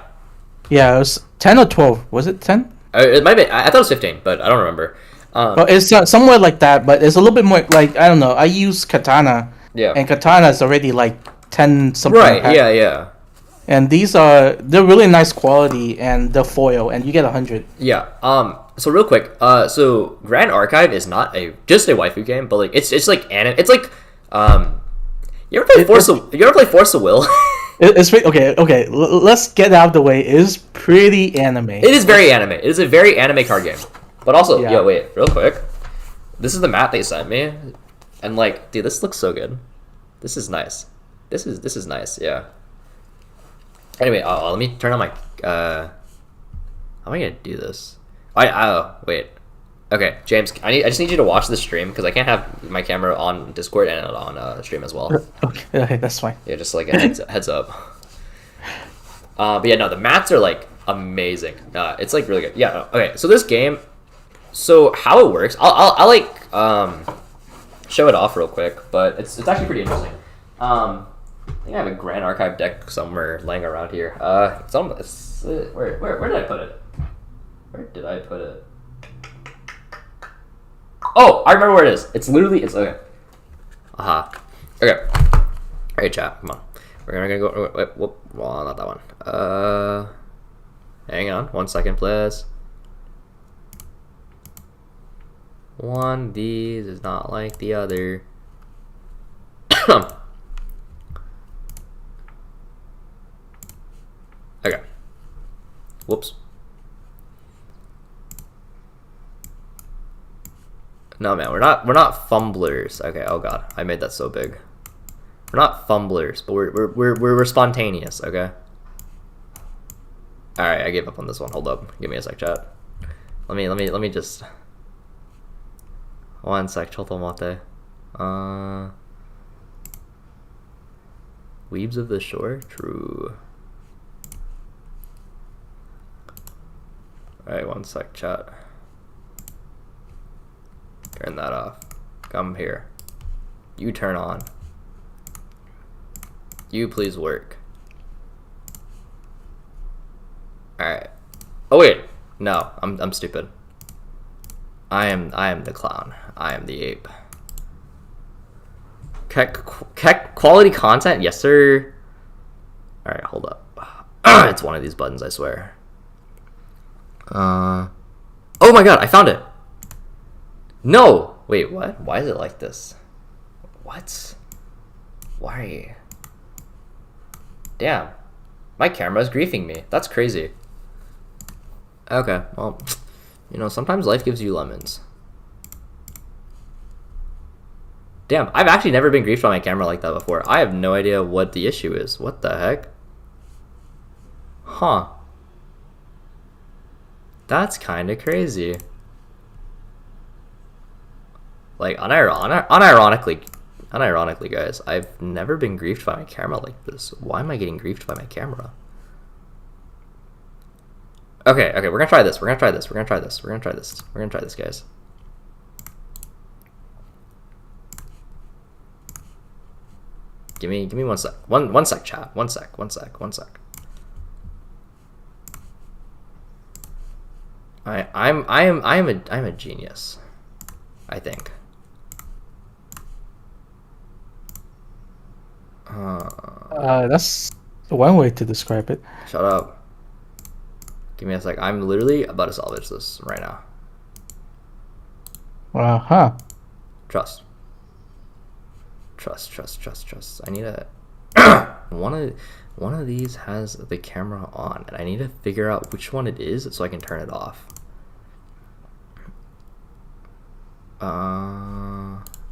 S2: Yeah, it was 10 or 12. Was it 10?
S1: It might be. I thought it was 15, but I don't remember.
S2: Well, it's somewhere like that, but it's a little bit more like, I don't know. I use Katana. Yeah. And Katana is already like 10 something.
S1: Right. Yeah.
S2: And they're really nice quality, and the foil, and you get 100.
S1: Yeah. So real quick, so Grand Archive is not just a waifu game, but like it's like it's like you ever play Force of Will?
S2: It's okay. Let's get out of the way. It is pretty anime.
S1: It is very anime. It is a very anime card game. But also, yeah, wait, real quick. This is the mat they sent me, and like, dude, this looks so good. This is nice. This is nice. Yeah. Anyway, let me turn on my. How am I gonna do this? Wait. Okay, James, I just need you to watch the stream because I can't have my camera on Discord and on stream as well.
S2: Okay, that's fine.
S1: Yeah, just like a heads up. But yeah, no, the mats are like amazing. It's like really good. Yeah. Okay, so this game. So how it works, I'll like show it off real quick, but it's actually pretty interesting. I think I have a Grand Archive deck somewhere laying around here. Where did I put it? Where did I put it? Oh, I remember where it is. It's literally, it's okay. Aha. Okay. Alright, chat. Come on. We're gonna go. Wait, whoop. Well, not that one. Hang on. 1 second, please. One of these is not like the other. Okay. Whoops. No, man, we're not fumblers. Okay. Oh god, I made that so big. We're not fumblers, but we're spontaneous. Okay. All right, I gave up on this one. Hold up. Give me a sec, chat. Let me just. 1 sec. Choto mate. Weebs of the shore. True. All right, 1 sec, chat. Turn that off. Come here. You turn on. You please work. Alright. Oh wait. No, I'm stupid. I am the clown. I am the ape. Quality content? Yes, sir. Alright, hold up. It's one of these buttons, I swear. Oh my god, I found it. No! Wait, what? Why is it like this? What? Why? Damn. My camera's griefing me. That's crazy. Okay, well, you know, sometimes life gives you lemons. Damn, I've actually never been griefed by my camera like that before. I have no idea what the issue is. What the heck? Huh. That's kind of crazy. Like, unironically, guys, I've never been griefed by my camera like this. Why am I getting griefed by my camera? Okay, we're gonna try this. We're gonna try this, guys. Give me 1 sec. One sec, chat. One sec. I'm a genius, I think.
S2: That's one way to describe it.
S1: Shut up. Give me a sec. I'm literally about to salvage this right now. Trust. I need a one of these has the camera on, and I need to figure out which one it is so I can turn it off.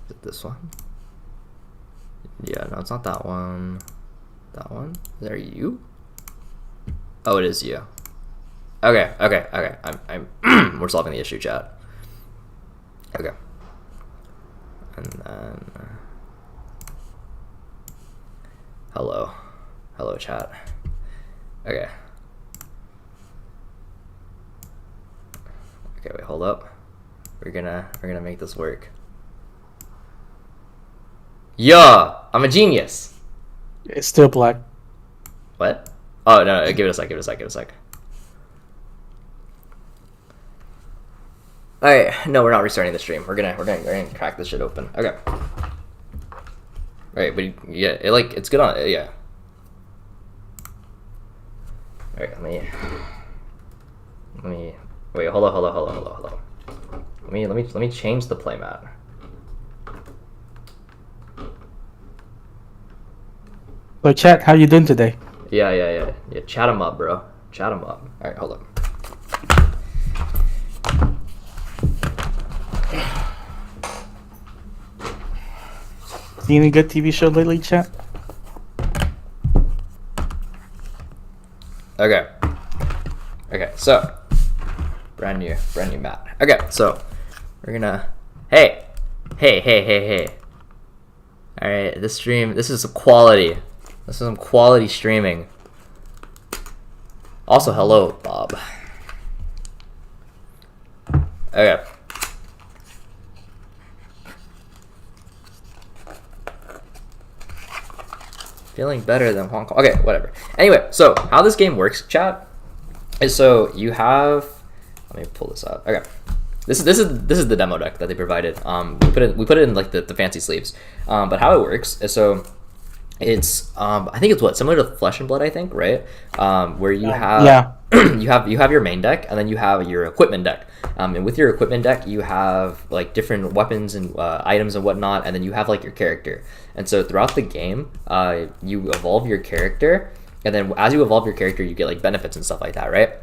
S1: Is it this one? Yeah, no, it's not that one. That one? Is that you? Oh, it is you. Okay. I'm we're solving the issue, chat. Okay. And then hello, chat. Okay. Okay, wait, hold up. We're gonna make this work. Yeah, I'm a genius.
S2: It's still black.
S1: What? Oh no, give it a sec. Alright, no, we're not restarting the stream. We're gonna crack this shit open. Okay. Alright, but yeah, it's good on yeah. Alright, let me wait, hold on. Let me change the playmat.
S2: So chat, how you doing today?
S1: Yeah. Chat him up, bro. Chat him up. Alright, hold up.
S2: See any good TV show lately, chat?
S1: Okay, so brand new mat. Okay, so we're gonna hey. Alright, this is quality. This is some quality streaming. Also, hello, Bob. Okay. Feeling better than Hong Kong. Okay, whatever. Anyway, so how this game works, chat, is so you have... Let me pull this up. Okay. this is the demo deck that they provided. We put it in like the fancy sleeves. But how it works is so it's I think it's similar to Flesh and Blood, I think, right? Where you have you have your main deck, and then you have your equipment deck. And with your equipment deck, you have like different weapons and items and whatnot, and then you have like your character. And so throughout the game, you evolve your character, and then as you evolve your character, you get like benefits and stuff like that, right?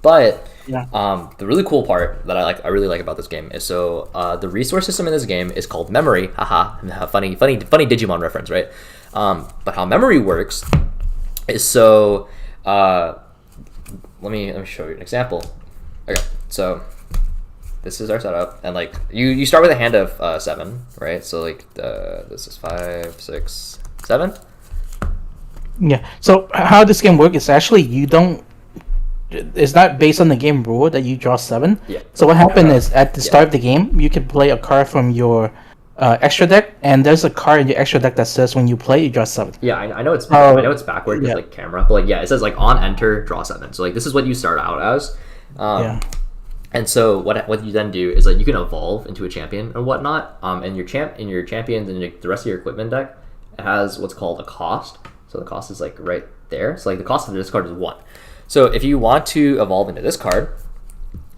S1: But the really cool part that I really like about this game is so the resource system in this game is called memory. Haha, funny Digimon reference, right? But how memory works is so. Let me show you an example. Okay, so this is our setup, and like you start with a hand of 7, right? So like this is 5, 6, 7.
S2: Yeah. So how this game works is actually it's not based on the game rule that you draw 7.
S1: Yeah.
S2: So what happened is at the start of the game, you can play a card from your extra deck, and there's a card in your extra deck that says when you play, you draw 7.
S1: Yeah, I know it's I know it's backward because like camera, but like it says like on enter draw 7. So like this is what you start out as. And so what you then do is like you can evolve into a champion and whatnot. And your champions and the rest of your equipment deck, it has what's called a cost. So the cost is like right there. So like the cost of this card is 1. So if you want to evolve into this card,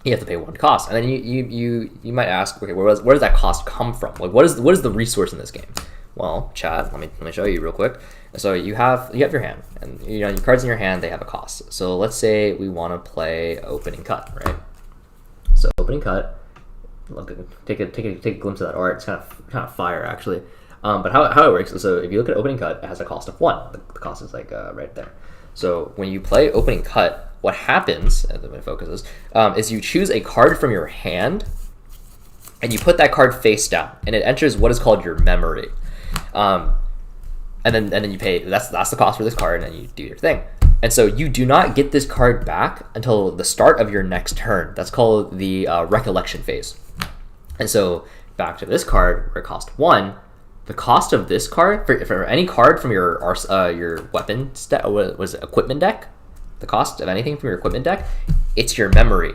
S1: you have to pay 1 cost, and then you might ask, okay, where does that cost come from? Like, what is the resource in this game? Well, chat, let me show you real quick. So you have your hand, and your cards in your hand, they have a cost. So let's say we want to play opening cut, right? So opening cut, take a glimpse of that art. It's kind of fire actually. But how it works is so if you look at opening cut, it has a cost of 1. The cost is like right there. So when you play opening cut, what happens, and then focuses, is you choose a card from your hand, and you put that card face down, and it enters what is called your memory, and then you pay. That's the cost for this card, and then you do your thing. And so you do not get this card back until the start of your next turn. That's called the recollection phase. And so back to this card, where it cost 1. The cost of this card for any card from your weapon equipment deck. The cost of anything from your equipment deck, it's your memory.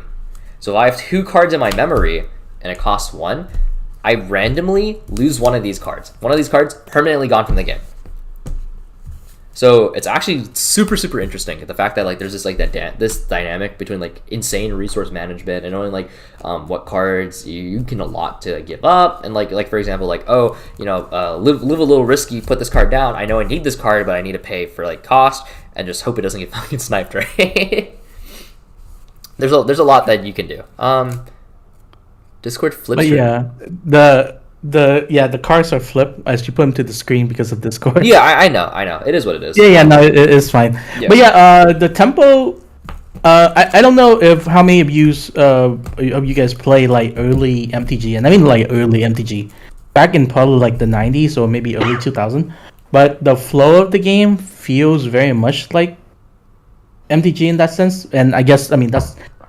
S1: So if I have 2 cards in my memory and it costs 1, I randomly lose one of these cards. One of these cards permanently gone from the game. So it's actually super interesting, the fact that like there's this dynamic between like insane resource management and knowing like what cards you can allot to give up, and like for example like live a little risky, put this card down. I know I need this card, but I need to pay for like cost and just hope it doesn't get fucking sniped, right? There's a lot that you can do. Discord flips.
S2: But yeah, the cards are flipped as you put them to the screen because of Discord.
S1: Yeah, I know. It is what it is.
S2: Yeah, no, it is fine. Yeah. But yeah, the tempo. I don't know if how many of you guys play like early MTG, and I mean like early MTG, back in probably like the 90s or maybe early 2000. But the flow of the game feels very much like MTG in that sense, and I that's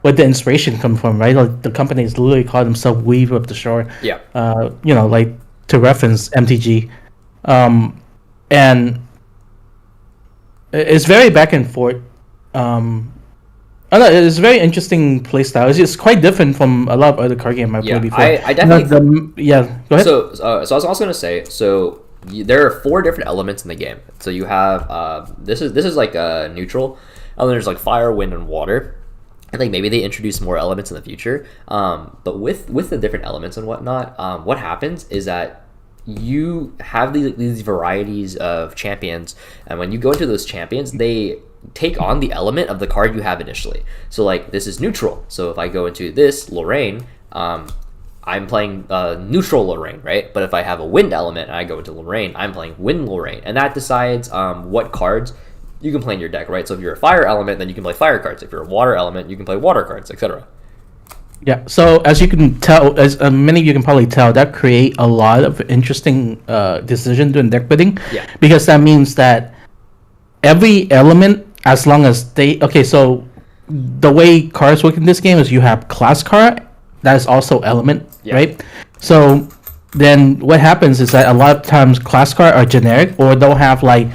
S2: where the inspiration come from, right? Like the companies literally call themselves Weave of the Shore.
S1: Yeah.
S2: Like to reference MTG, and it's very back and forth. It's a very interesting play style. It's just quite different from a lot of other card games I've played before.
S1: I definitely.
S2: Go ahead.
S1: So I was also going to say there are 4 different elements in the game. So you have this is like neutral, and then there's like fire, wind, and water. I think maybe they introduce more elements in the future. But with the different elements and whatnot, what happens is that you have these varieties of champions, and when you go into those champions, they take on the element of the card you have initially. So like this is neutral. So if I go into this Lorraine, I'm playing neutral Lorraine, right? But if I have a wind element and I go into Lorraine, I'm playing wind Lorraine, and that decides what cards you can play in your deck, right? So if you're a fire element, then you can play fire cards. If you're a water element, you can play water cards, etc.
S2: Yeah. So as you can tell, as many of you can probably tell, that create a lot of interesting decision doing deck building.
S1: Yeah.
S2: Because that means that every element, as long as so the way cards work in this game is you have class card that is also element, right? So then what happens is that a lot of times class cards are generic, or they'll have like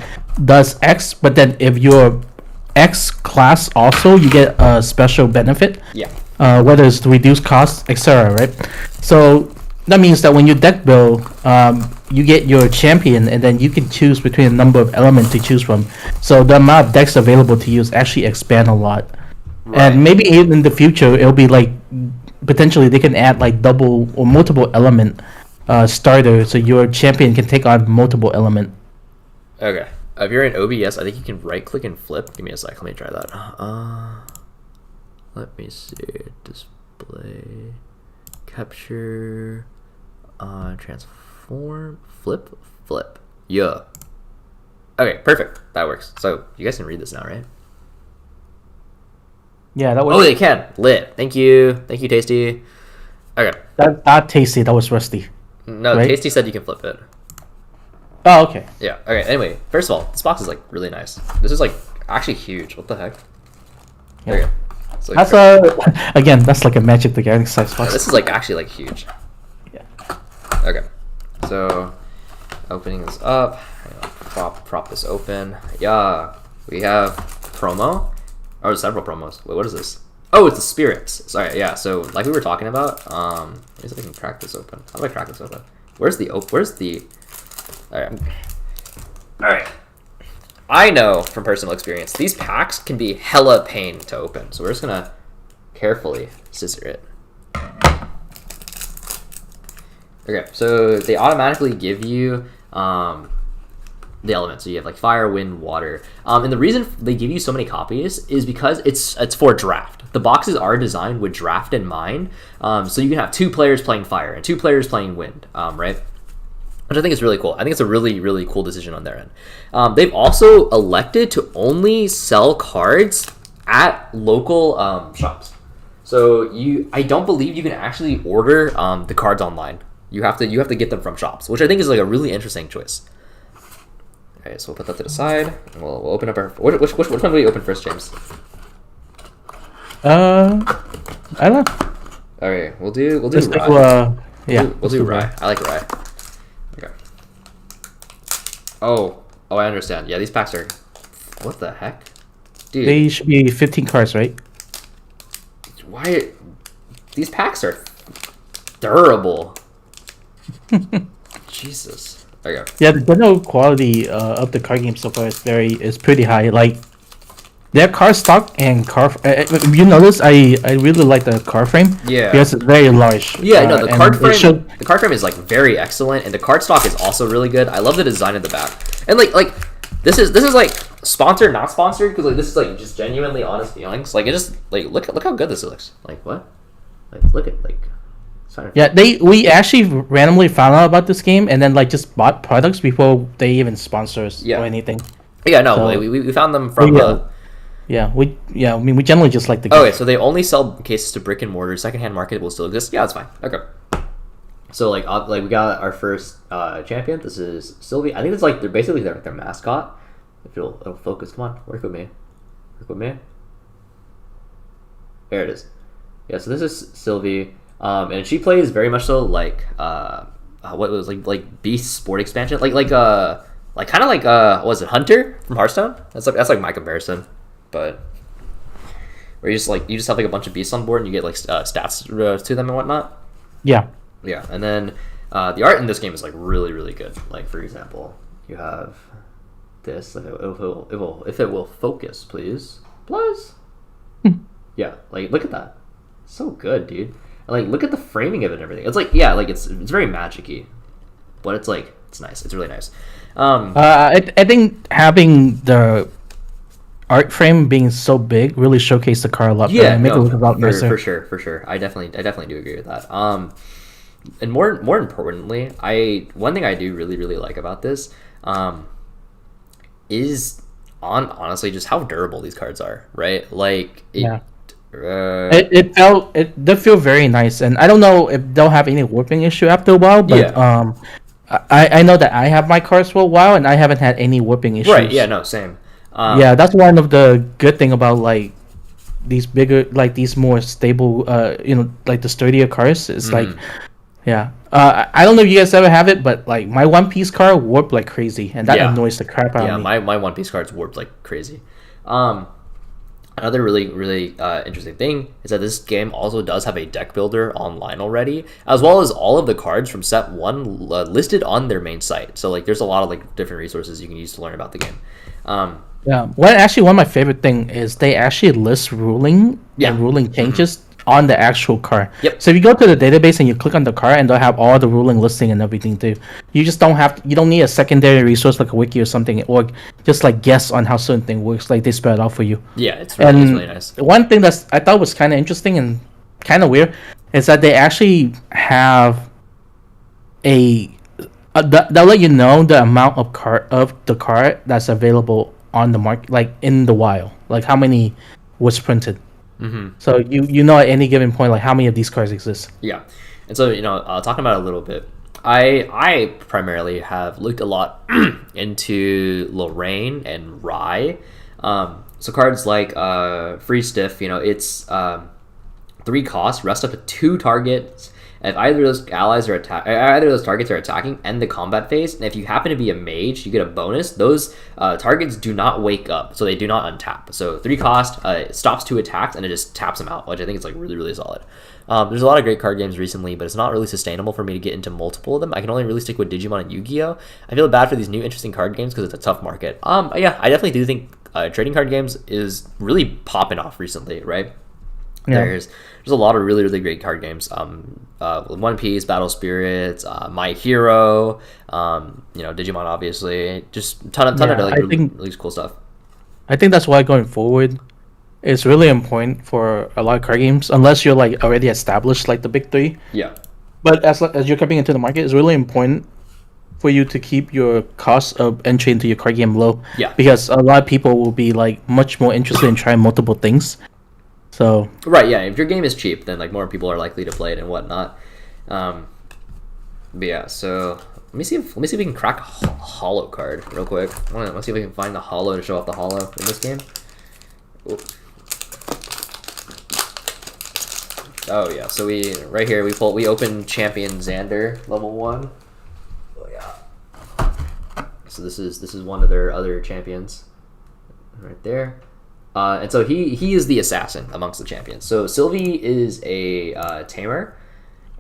S2: does X, but then if your X class also you get a special benefit.
S1: Yeah.
S2: Whether it's to reduce costs, etc. Right? So that means that when you deck build, you get your champion, and then you can choose between a number of elements to choose from. So the amount of decks available to use actually expand a lot. Right. And maybe even in the future, it'll be like potentially they can add like double or multiple element starter, so your champion can take on multiple element.
S1: Okay. If you're in OBS, I think you can right click and flip. Give me a sec. Let me try that. Let me see. Display, capture, transform, flip. Yeah. Okay, perfect. That works. So you guys can read this now, right?
S2: Yeah, that was.
S1: Oh, they can. Lit. Thank you, Tasty. Okay.
S2: That not Tasty. That was Rusty.
S1: No, right? Tasty said you can flip it.
S2: Oh, okay.
S1: Yeah. Okay. Anyway, first of all, this box is like really nice. This is like actually huge. What the heck?
S2: Yeah.
S1: There you go.
S2: Like, that's again, that's like a Magic the Gathering size box.
S1: Yeah, this is like actually like huge.
S2: Yeah.
S1: Okay. So, opening this up. Prop this open. Yeah. We have promo. Oh, there's several promos. Wait, what is this? Oh, it's the spirits. Sorry, yeah. So, like we were talking about, let me see if I can crack this open. How do I crack this open? Where's the? All right. All right. I know from personal experience, these packs can be hella pain to open. So we're just gonna carefully scissor it. Okay. So they automatically give you the elements. So you have like fire, wind, water. And the reason they give you so many copies is because it's for draft. The boxes are designed with draft in mind. So you can have 2 players playing fire and 2 players playing wind, right? Which I think is really cool. I think it's a really, really cool decision on their end. They've also elected to only sell cards at local shops. So I don't believe you can actually order the cards online. You have to get them from shops, which I think is like a really interesting choice. Okay, so we'll put that to the side. And we'll open up our. Which one do we open first, James?
S2: I don't know.
S1: Okay, we'll do
S2: Let's
S1: rye.
S2: Yeah,
S1: we'll do rye. I like rye. Okay. Oh, I understand. Yeah, these packs are. What the heck, dude?
S2: They should be 15 cards, right?
S1: Why? These packs are durable. Jesus. Okay.
S2: Yeah, the general quality of the card game so far is pretty high. Like their card stock and card. You notice I really like the card frame.
S1: Yeah.
S2: Because it's very large.
S1: Yeah, no, the card frame. The card frame is like very excellent, and the card stock is also really good. I love the design of the back, and like this is like sponsored, not sponsored, because like this is like just genuinely honest feelings. Like it just like look how good this looks. Like what? Like look at like.
S2: Yeah, we actually randomly found out about this game and then like just bought products before they even sponsor us or anything.
S1: Yeah, no, so, we found them from.
S2: I mean we generally just like the game.
S1: Okay, so they only sell cases to brick and mortar. Secondhand market will still exist. Yeah, that's fine. Okay. So like we got our first champion. This is Sylvie. I think it's like they're basically their mascot. If it'll focus, come on, work with me. There it is. Yeah, so this is Sylvie. And she plays very much so like what was like Beast Sport expansion, like kind of like what was it, Hunter from Hearthstone? That's like my comparison, but where you just have like a bunch of beasts on board and you get like stats to them and whatnot.
S2: Yeah.
S1: And then the art in this game is like really, really good. Like for example, you have this. If it will focus, please. Yeah, like look at that, so good, dude. Like look at the framing of it and everything. It's like it's very magic-y, but it's like it's nice. It's really nice.
S2: I think having the art frame being so big really showcased the car a lot.
S1: Yeah,
S2: make it look a lot nicer.
S1: For sure. I definitely do agree with that. And more importantly, one thing I do really, really like about this is honestly just how durable these cards are, right? Like it
S2: did feel very nice, and I don't know if they'll have any warping issue after a while, but I know that I have my cards for a while and I haven't had any warping issues.
S1: Right? Yeah, no, same.
S2: Yeah, that's one of the good thing about like these bigger, like these more stable, like the sturdier cards. It's like, I don't know if you guys ever have it, but like my One Piece card warped like crazy, and that annoys the crap out of me.
S1: My One Piece cards warped like crazy. Another really interesting thing is that this game also does have a deck builder online already, as well as all of the cards from set 1 listed on their main site. So like there's a lot of like different resources you can use to learn about the game.
S2: Yeah. One of my favorite thing is they actually list ruling and ruling changes on the actual card.
S1: Yep.
S2: So if you go to the database and you click on the card, and they'll have all the ruling listing and everything too. You just you don't need a secondary resource like a wiki or something, or just like guess on how certain thing works. Like they spell it out for you.
S1: Yeah, it's really nice.
S2: One thing I thought was kind of interesting and kind of weird is that they actually have they'll let you know the amount of the card that's available on the market, like in the wild, like how many was printed. So you know at any given point like how many of these cards exist.
S1: Yeah, and so talking about it a little bit, I primarily have looked a lot into Lorraine and Rye. So cards like Free Stiff, it's 3 costs, rest up to 2 targets. If either of those either of those targets are attacking, end the combat phase. And if you happen to be a mage, you get a bonus. Those targets do not wake up, so they do not untap. So 3 cost, it stops 2 attacks, and it just taps them out, which I think is like really solid. There's a lot of great card games recently, but it's not really sustainable for me to get into multiple of them. I can only really stick with Digimon and Yu-Gi-Oh! I feel bad for these new interesting card games because it's a tough market. Yeah, I definitely do think trading card games is really popping off recently, right? Yeah. There's a lot of really great card games. One Piece, Battle Spirits, My Hero, Digimon, obviously. Just a ton of really cool stuff.
S2: I think that's why going forward, it's really important for a lot of card games, unless you're like already established, like the big 3.
S1: Yeah.
S2: But as you're coming into the market, it's really important for you to keep your cost of entry into your card game low.
S1: Yeah.
S2: Because a lot of people will be like much more interested in trying multiple things. So
S1: right, yeah. If your game is cheap, then like more people are likely to play it and whatnot. But yeah, so let me see if we can crack a holo card real quick. I want to see if we can find the holo to show off the holo in this game. Ooh. Oh yeah, so we open champion Xander level 1. Oh yeah. So this is one of their other champions, right there. And so he is the assassin amongst the champions. So Sylvie is a tamer,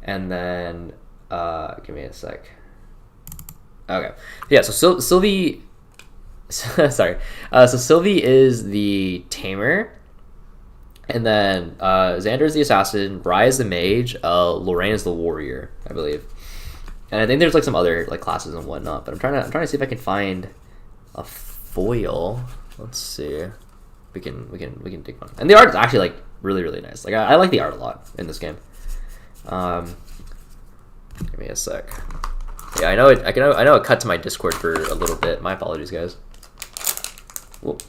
S1: and then give me a sec. Okay, yeah. So Sylvie, sorry. So Sylvie is the tamer, and then Xander is the assassin. Bri is the mage. Lorraine is the warrior, I believe. And I think there's like some other like classes and whatnot. But I'm trying to see if I can find a foil. Let's see. We can take one. And the art is actually like really nice. Like I like the art a lot in this game. Give me a sec. Yeah, I know it cut to my Discord for a little bit. My apologies, guys. Whoop.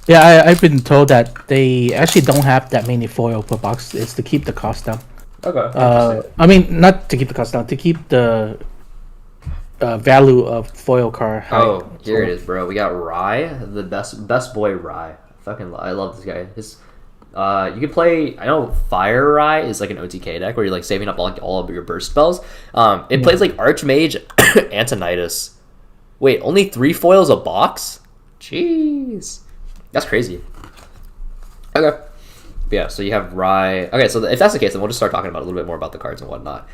S2: Yeah, I've been told that they actually don't have that many foil per box. It's to keep the cost down.
S1: Okay.
S2: I mean, not to keep the cost down, to keep the value of foil card high.
S1: Oh, here it is, bro. We got Rye, the best boy Rye. I love this guy. His you can play. I know Fire Rye is like an OTK deck where you're like saving up all of your burst spells. It plays like Archmage, Antonidas. Wait, only 3 foils a box? Jeez, that's crazy. Okay. Yeah, so you have Rye. Okay, so if that's the case, then we'll just start talking about a little bit more about the cards and whatnot.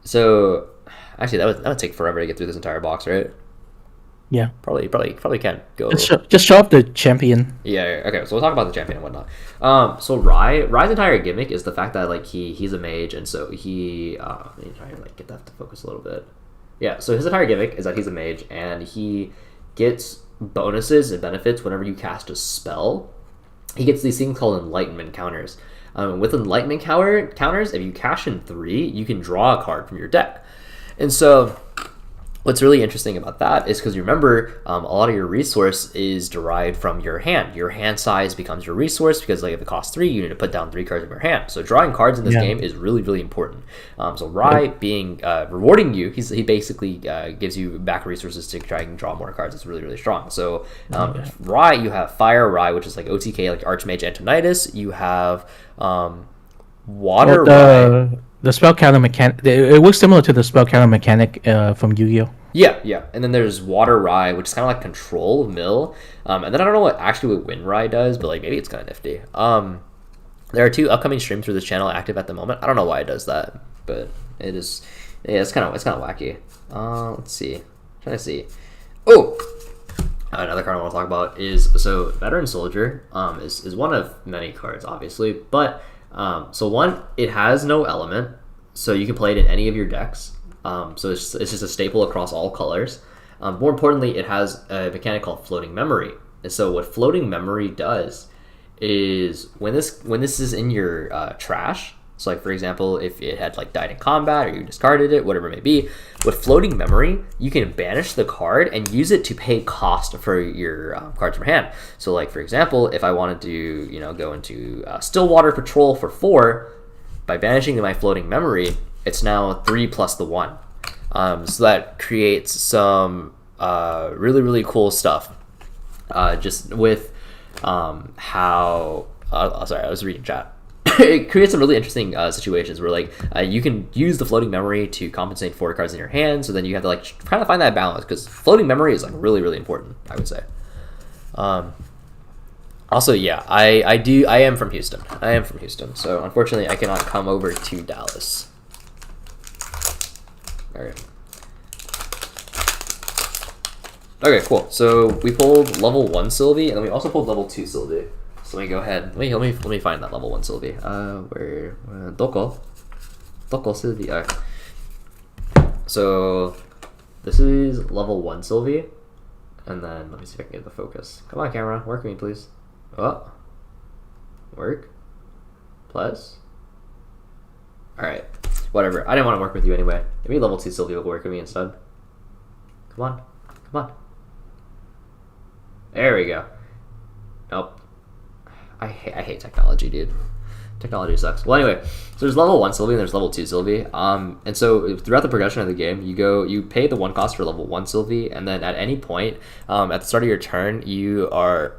S1: So actually, that would take forever to get through this entire box, right?
S2: Yeah.
S1: Probably can't go.
S2: Just show off the champion.
S1: Yeah. Okay. So we'll talk about the champion and whatnot. So Rye's entire gimmick is the fact that like he's a mage, and so he let me try and like get that to focus a little bit. Yeah. So his entire gimmick is that he's a mage, and he gets bonuses and benefits whenever you cast a spell. He gets these things called enlightenment counters. With enlightenment counters, if you cash in 3, you can draw a card from your deck. And so what's really interesting about that is because you remember a lot of your resource is derived from your hand. Your hand size becomes your resource because like if it costs 3, you need to put down 3 cards in your hand. So drawing cards in this game is really important. So Rye being rewarding you, he basically gives you back resources to try and draw more cards. It's really strong. So Rye, you have Fire Rye, which is like OTK, like Archmage Antonidas. You have Water Rye.
S2: The spell counter mechanic, it works similar to the spell counter mechanic from Yu-Gi-Oh!
S1: Yeah, yeah. And then there's Water Rye, which is kind of like Control Mill. And then I don't know what Wind Rye does, but like maybe it's kind of nifty. There are 2 upcoming streams for this channel active at the moment. I don't know why it does that, but it is. Yeah, it's kind of wacky. Let's see. Trying to see. Oh, another card I want to talk about is Veteran Soldier. Is one of many cards, obviously, but so one, it has no element, so you can play it in any of your decks. So it's just a staple across all colors. More importantly, it has a mechanic called Floating Memory. And so what Floating Memory does is when this is in your trash. So like for example, if it had like died in combat or you discarded it, whatever it may be, with Floating Memory, you can banish the card and use it to pay cost for your cards from hand. So like for example, if I wanted to go into Stillwater Patrol for 4, by banishing my Floating Memory, it's now 3 plus the 1. So that creates some really, really cool stuff. Just with how... sorry, I was reading chat. It creates some really interesting situations where like you can use the Floating Memory to compensate for cards in your hand, so then you have to like kind of find that balance, because Floating Memory is like really, really important, I would say. Also, yeah, I am from Houston. So unfortunately I cannot come over to Dallas. Alright. Okay, cool. So we pulled level 1 Sylvie, and then we also pulled level 2 Sylvie. So let me go ahead. Let me find that level 1 Sylvie. Where Doko Sylvie. Alright. So this is level 1 Sylvie, and then let me see if I can get the focus. Come on, camera, work with me, please. Oh, work. Plus. Alright. Whatever. I didn't want to work with you anyway. Maybe level 2 Sylvie will work with me instead. Come on. Come on. There we go. Nope. I hate technology, dude. Technology sucks. Well, anyway, so there's level 1 Sylvie and there's level 2 Sylvie. And so throughout the progression of the game, you pay the 1 cost for level 1 Sylvie, and then at any point, at the start of your turn, you are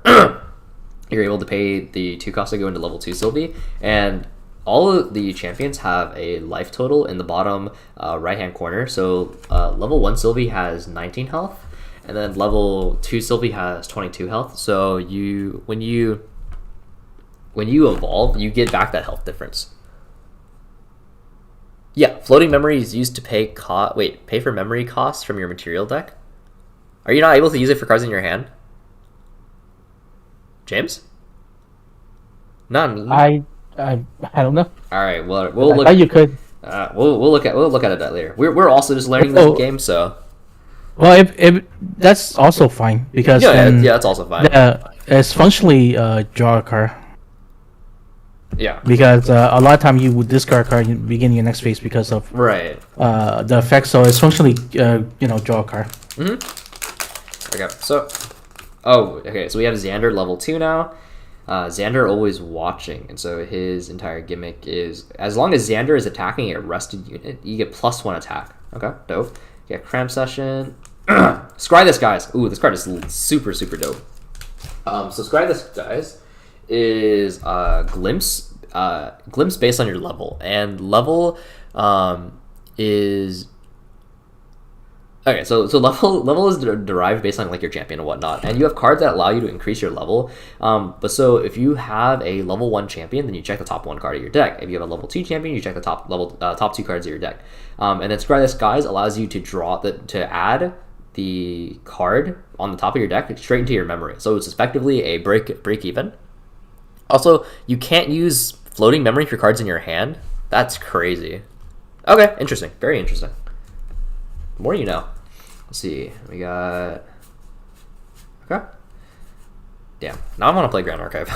S1: you're able to pay the 2 costs to go into level 2 Sylvie, and all of the champions have a life total in the bottom right-hand corner. So level 1 Sylvie has 19 health, and then level 2 Sylvie has 22 health. So when you evolve, you get back that health difference. Yeah, Floating Memory is used to pay for memory costs from your material deck. Are you not able to use it for cards in your hand, James? None.
S2: I don't know.
S1: All right, well we'll look.
S2: I thought you could.
S1: We'll look at it later. We're also just learning this game, so.
S2: Well, if that's also fine, because
S1: yeah, that's also fine.
S2: It's functionally draw a card.
S1: Yeah.
S2: Because a lot of time you would discard a card and begin your next phase because of
S1: right
S2: the effect. So it's functionally draw a card.
S1: Okay. So so we have Xander level 2 now. Xander always watching, and so his entire gimmick is as long as Xander is attacking a rested unit, you get +1 attack. Okay, dope. You get Cram Session. Scry this, guys. Ooh, this card is super, super dope. So Scry this, guys, is glimpse based on your level, and level is okay. So level is derived based on like your champion and whatnot, and you have cards that allow you to increase your level. But so if you have a level 1 champion, then you check the top 1 card of your deck. If you have a level 2 champion, you check the top 2 cards of your deck. And then Scry this, guys, allows you to add the card on the top of your deck straight into your memory. So it's effectively a break even. Also, you can't use Floating Memory for cards in your hand. That's crazy. Okay, interesting. Very interesting. The more you know. Let's see. We got... Okay. Damn. Now I want to play Grand Archive.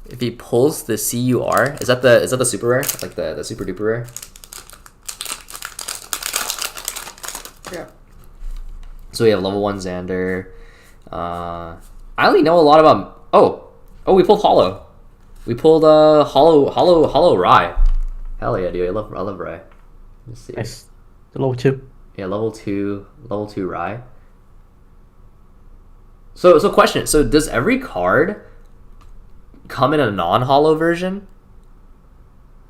S1: If he pulls the CUR, is that the super rare? Like the super duper rare? Yeah. So we have level 1 Xander. I only know a lot about... Oh, we pulled Hollow. We pulled Hollow Rye. Hell yeah, dude. I love Rye. Let's see.
S2: Nice. Level 2.
S1: Yeah, level 2 Rye. So question. So does every card come in a non-hollow version?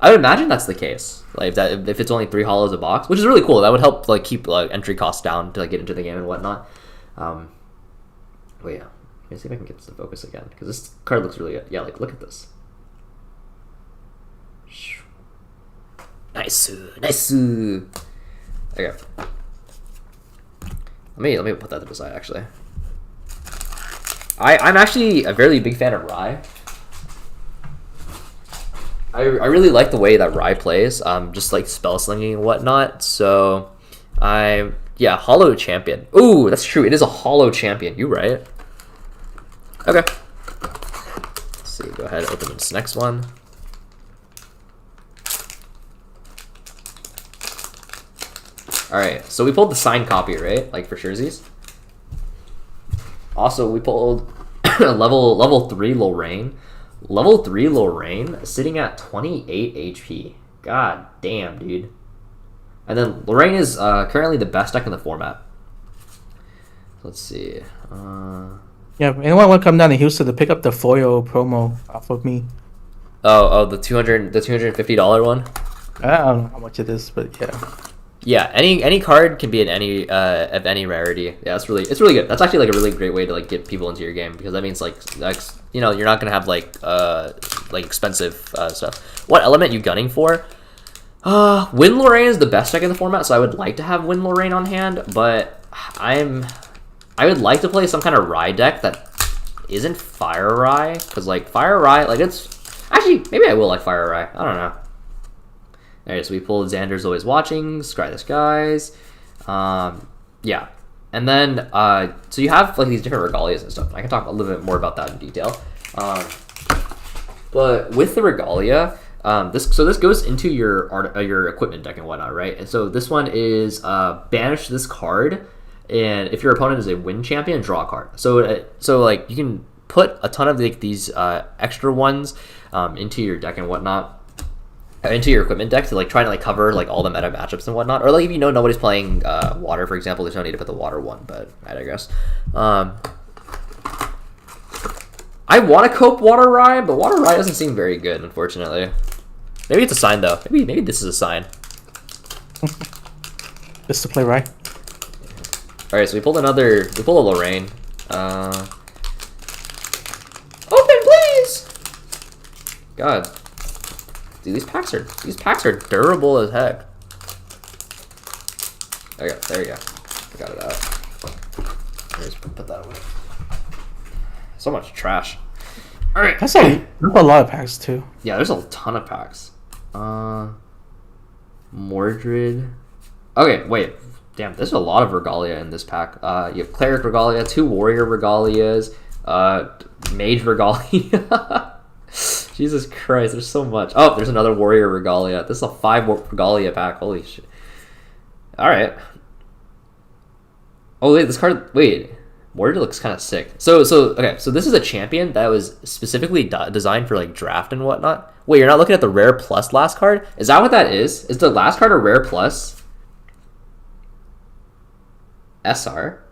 S1: I would imagine that's the case. Like if it's only 3 hollows a box, which is really cool. That would help like keep like entry costs down to like get into the game and whatnot. Wait, yeah. Let me see if I can get this to focus again because this card looks really good. Yeah, like look at this. Nice, nice. Okay. Let me put that to the side. Actually, I'm actually a very big fan of Rai. I really like the way that Rai plays, just like spell slinging and whatnot. So, yeah, Hollow Champion. Ooh, that's true. It is a Hollow Champion. You right? Okay. Let's see. Go ahead. Open this next one. All right. So we pulled the signed copy, right? Like for Sherzies. Also, we pulled level 3 Lorraine. Level 3 Lorraine sitting at 28 HP. God damn, dude. And then Lorraine is currently the best deck in the format. Let's see.
S2: Yeah, anyone want to come down to Houston to pick up the foil promo off of me?
S1: Oh, the $250 one.
S2: I don't know how much it is, but yeah.
S1: Yeah, any card can be in any of any rarity. Yeah, it's really good. That's actually like a really great way to like get people into your game because that means like you know you're not gonna have like expensive stuff. What element you gunning for? Wind Lorraine is the best deck in the format, so I would like to have Wind Lorraine on hand, but I would like to play some kind of Rai deck that isn't Fire Rai because like Fire Rai like it's actually maybe I will like Fire Rai. I don't know. Alright, so we pulled Xander's Always Watching, Scry the Skies, yeah, and then so you have like these different regalias and stuff. I can talk a little bit more about that in detail, but with the regalia, this goes into your equipment deck and whatnot, right? And so this one is banish this card, and if your opponent is a wind champion, draw a card. So like you can put a ton of like these extra ones into your deck and whatnot. Into your equipment deck to like try to like cover like all the meta matchups and whatnot, or like if you know nobody's playing water, for example, there's no need to put the water one, but I digress. I want to cope Water Rai, but Water Rai doesn't seem very good, unfortunately. Maybe it's a sign though. Maybe this is a sign.
S2: Just to play Rai.
S1: All right, so we pulled a Lorraine. Open, please. God. Dude, these packs are durable as heck. Okay, there you go. I got it out. Just put that away. So much trash. All right,
S2: that's a lot of packs too.
S1: Yeah, there's a ton of packs. Mordred. Okay, wait. Damn, there's a lot of Regalia in this pack. You have Cleric Regalia, 2 Warrior Regalias, Mage Regalia. Jesus Christ, there's so much. Oh, there's another Warrior Regalia. This is a 5 Regalia pack. Holy shit. Alright. Oh, wait, this card... Wait. Mordred looks kind of sick. So this is a champion that was specifically designed for, like, draft and whatnot. Wait, you're not looking at the Rare Plus last card? Is that what that is? Is the last card a Rare Plus? SR?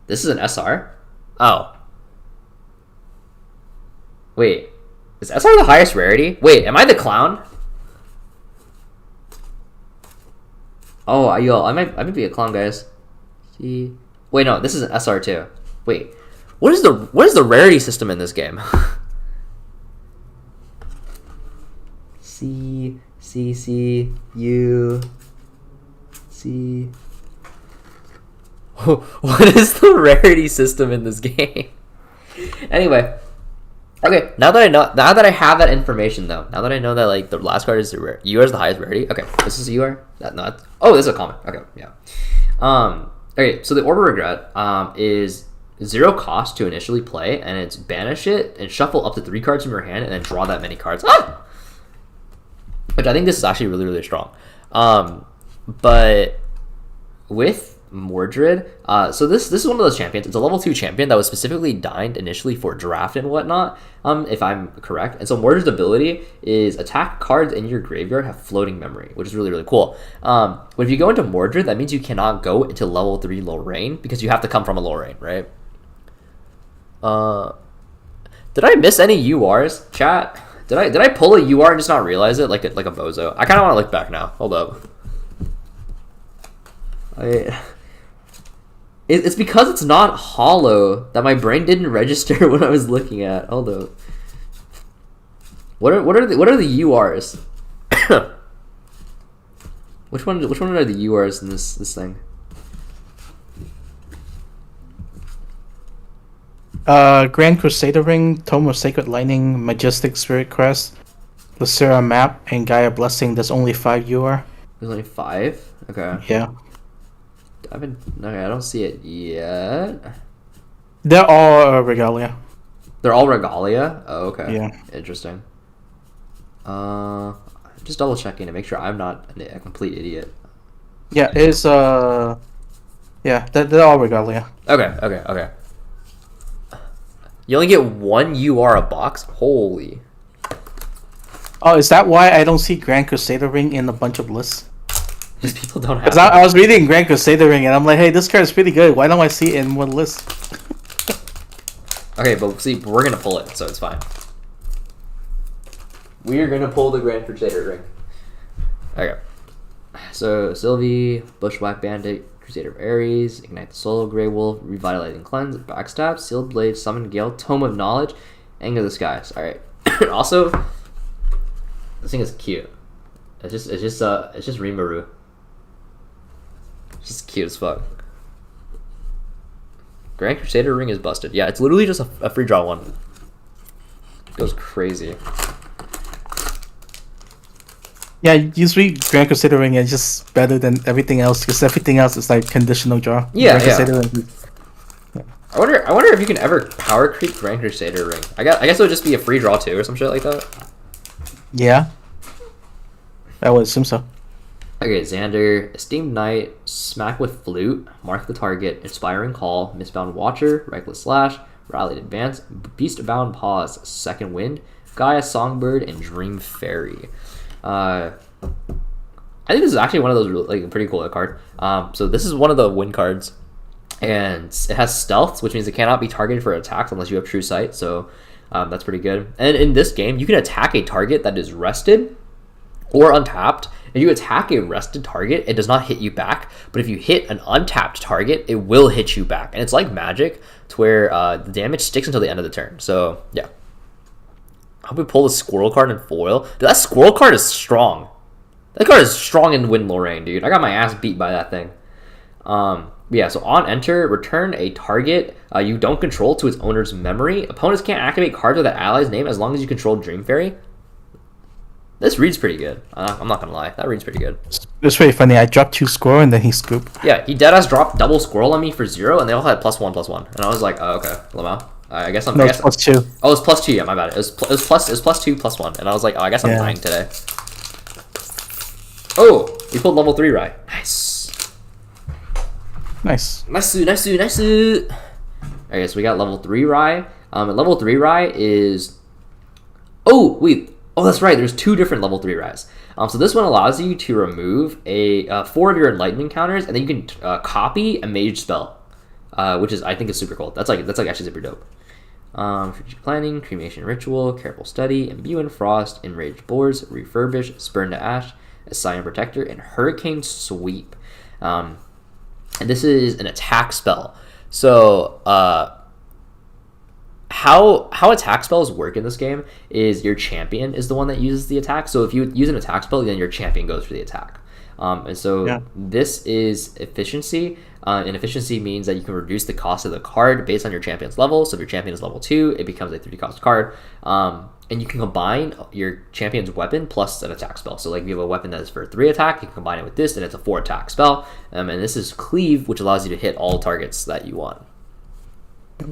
S1: This is an SR? Oh. Wait. Is SR the highest rarity? Wait, am I the clown? Oh, yo, I might be a clown, guys. See, wait, no, this is an SR too. Wait, what is the rarity system in this game? C U C. What is the rarity system in this game? Anyway. Okay, now that I have that information though, now that I know that like the last card is the rare, UR is the highest rarity. Okay, this is UR. That not. Oh, this is a common. Okay, yeah. Okay, so the Order Regret is 0 cost to initially play, and it's banish it and shuffle up to 3 cards from your hand, and then draw that many cards. Ah! Which I think this is actually really really strong. But with Mordred, so this is one of those champions. It's a level 2 champion that was specifically designed initially for draft and whatnot, if I'm correct. And so Mordred's ability is attack cards in your graveyard have floating memory, which is really really cool. But if you go into Mordred, that means you cannot go into level 3 Lorraine because you have to come from a Lorraine, right? Did I miss any URs, chat? Did I pull a UR and just not realize it like a bozo? I kind of want to look back now. Hold up. It's because it's not hollow that my brain didn't register what I was looking at. Hold up. What are the URs? Which one are the URs in this thing?
S2: Grand Crusader Ring, Tome of Sacred Lightning, Majestic Spirit Crest, Lucera Map, and Gaia Blessing. There's only 5 UR.
S1: There's only 5? Okay.
S2: Yeah.
S1: I don't see it yet.
S2: They're all Regalia.
S1: They're all Regalia? Oh, okay.
S2: Yeah.
S1: Interesting. Just double checking to make sure I'm not a complete idiot.
S2: Yeah, it's yeah, they're all Regalia.
S1: Okay. You only get 1 UR a box? Holy.
S2: Oh, is that why I don't see Grand Crusader Ring in a bunch of lists?
S1: Because people don't have
S2: Because I was reading Grand Crusader Ring and I'm like, hey, this card is pretty good. Why don't I see it in one list?
S1: Okay, but see, we're gonna pull it, so it's fine. We're gonna pull the Grand Crusader Ring. Okay. So, Sylvie, Bushwhack Bandit, Crusader of Ares, Ignite the Soul, Grey Wolf, Revitalizing Cleanse, Backstab, Sealed Blade, Summon Gale, Tome of Knowledge, Anger of the Skies. Alright. Also, this thing is cute. It's just Rimuru. It's just cute as fuck. Grand Crusader Ring is busted. Yeah, it's literally just a free draw one. It goes crazy.
S2: Yeah, usually Grand Crusader Ring is just better than everything else because everything else is like conditional draw.
S1: Yeah,
S2: Grand Crusader Ring.
S1: I wonder if you can ever power creep Grand Crusader Ring. I guess it would just be a free draw too or some shit like that.
S2: Yeah. I would assume so.
S1: Okay, Xander, Esteemed Knight, Smack with Flute, Mark the Target, Inspiring Call, Mistbound Watcher, Reckless Slash, Rallied Advance, Beastbound Pause, Second Wind, Gaia Songbird, and Dream Fairy. I think this is actually one of those like pretty cool card. So this is one of the win cards, and it has stealth, which means it cannot be targeted for attacks unless you have True Sight. So that's pretty good. And in this game, you can attack a target that is rested or untapped. If you attack a rested target, it does not hit you back. But if you hit an untapped target, it will hit you back. And it's like Magic, to where the damage sticks until the end of the turn. So yeah. I hope we pull the Squirrel card in foil. Dude, that Squirrel card is strong. That card is strong in Wind Lorraine, dude. I got my ass beat by that thing. Yeah, so on enter, return a target you don't control to its owner's memory. Opponents can't activate cards with that ally's name as long as you control Dream Fairy. This reads pretty good. I'm not gonna lie. That reads pretty good.
S2: It's pretty funny. I dropped 2 Squirrel and then he scooped.
S1: Yeah, he deadass dropped double Squirrel on me for 0, and they all had +1/+1. And I was like, oh, okay, Lamau. I guess I'm.
S2: No, it's +2.
S1: Oh, it's +2. Yeah, my bad. It was +2/+1, and I was like, oh, I guess I'm dying today. Oh, we pulled level 3 Rai. Nice. Nice. Okay, so we got level 3 Rai. And level 3 Rai is. Oh wait. Oh, that's right. There's 2 different level 3 Rais. So this one allows you to remove 4 of your enlightenment counters, and then you can copy a mage spell, which I think is super cool. That's like actually super dope. Strategic Planning, Cremation Ritual, Careful Study, Imbue in Frost, Enraged Boars, Refurbish, Spurn to Ash, Assign Protector, and Hurricane Sweep. And this is an attack spell. So how attack spells work in this game is your champion is the one that uses the attack. So if you use an attack spell, then your champion goes for the attack. And so this is efficiency. And efficiency means that you can reduce the cost of the card based on your champion's level. So if your champion is level 2, it becomes a 3 cost card. And you can combine your champion's weapon plus an attack spell. So like if you have a weapon that is for 3 attack, you can combine it with this, and it's a 4 attack spell. And this is Cleave, which allows you to hit all targets that you want.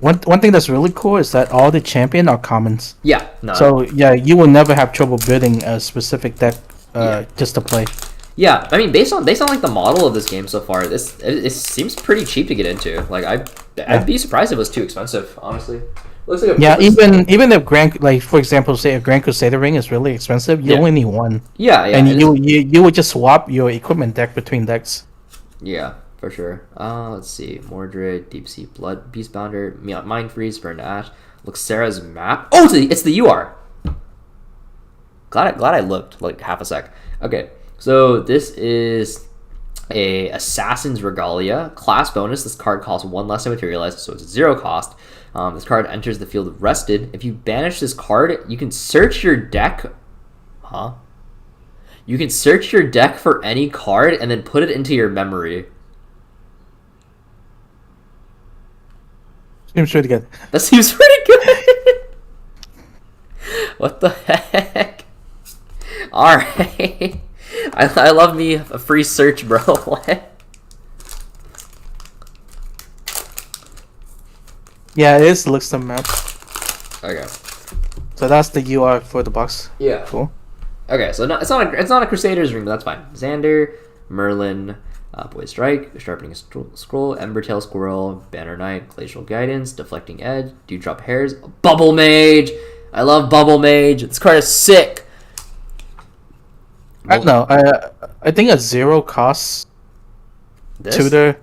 S2: One thing that's really cool is that all the champion are commons.
S1: Yeah. No.
S2: So yeah, you will never have trouble building a specific deck just to play.
S1: Yeah, I mean, based on like the model of this game so far, it seems pretty cheap to get into. Like I'd be surprised if it was too expensive, honestly. Looks like
S2: even if like for example, say a Grand Crusader Ring is really expensive, you only need 1.
S1: Yeah,
S2: and you would just swap your equipment deck between decks.
S1: Yeah, for sure. Let's see, Mordred, Deep Sea Blood, Beastbounder, Mind Freeze, Burn to Ash, Luxera's Map. Oh, it's the UR. Glad I looked like half a sec. Okay, so this is a Assassin's Regalia class bonus. This card costs 1 less to materialize, so it's 0 cost. This card enters the field rested. If you banish this card, you can search your deck. Huh? You can search your deck for any card and then put it into your memory.
S2: Seems pretty good.
S1: That seems pretty good. What the heck? Alright. I love me a free search, bro. What?
S2: Yeah, it is looks the map.
S1: Okay.
S2: So that's the UR for the box.
S1: Yeah.
S2: Cool.
S1: Okay, so it's not a Crusaders ring, but that's fine. Xander, Merlin, Boy Strike, Sharpening Scroll, Embertail Squirrel, Banner Knight, Glacial Guidance, Deflecting Edge, Dewdrop Hairs, Bubble Mage. I love Bubble Mage. This card is sick.
S2: I don't know. I think a 0 cost
S1: This?
S2: tutor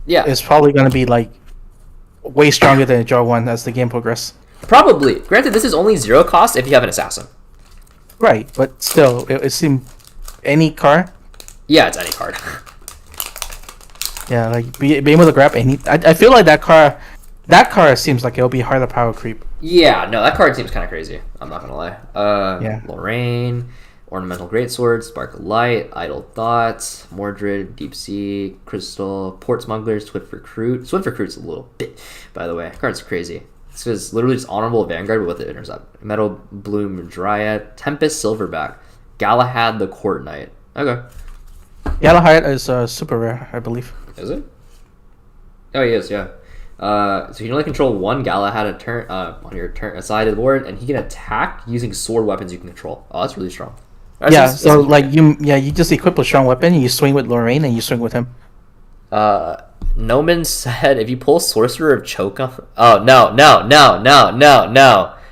S1: Yeah,
S2: is probably gonna be like way stronger than a draw 1 as the game progresses.
S1: probably. Granted, this is only 0 cost if you have an assassin.
S2: Right, but still, it seems any card.
S1: Yeah, it's any card.
S2: Yeah, like be able to grab any. I feel like that card seems like it'll be harder power creep.
S1: Yeah, no, that card seems kind of crazy. I'm not gonna lie.
S2: Yeah.
S1: Lorraine, Ornamental Greatsword, Spark of Light, Idle Thoughts, Mordred, Deep Sea, Crystal, Port Smugglers, Swift Recruit. Swift Recruit's a little bit, by the way. That card's crazy. This is literally just Honorable Vanguard with the intercept. Metal Bloom Dryad, Tempest Silverback, Galahad the Court Knight. Okay.
S2: Galahad is super rare, I believe.
S1: Is it? Oh, he is, yeah. So you can only control 1 Galahad a turn on your turn side of the board, and he can attack using sword weapons you can control. Oh, that's really strong.
S2: Yeah, so like you just equip a strong weapon, you swing with Lorraine, and you swing with him.
S1: Noman said if you pull Sorcerer of Choke on... Oh, no.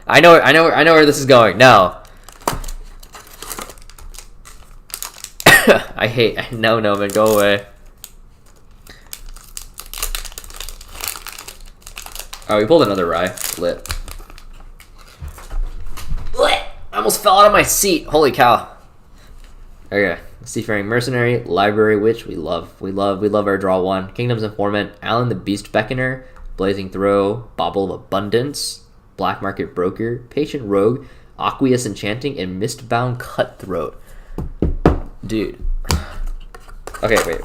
S1: I know where this is going. No. No, Noman, go away. Oh, we pulled another Rye. Lit. I almost fell out of my seat. Holy cow. Okay. Seafaring Mercenary, Library Witch, we love our draw 1. Kingdom's Informant, Alan the Beast Beckoner, Blazing Throw, Bauble of Abundance, Black Market Broker, Patient Rogue, Aqueous Enchanting, and Mistbound Cutthroat. Dude. Okay, wait.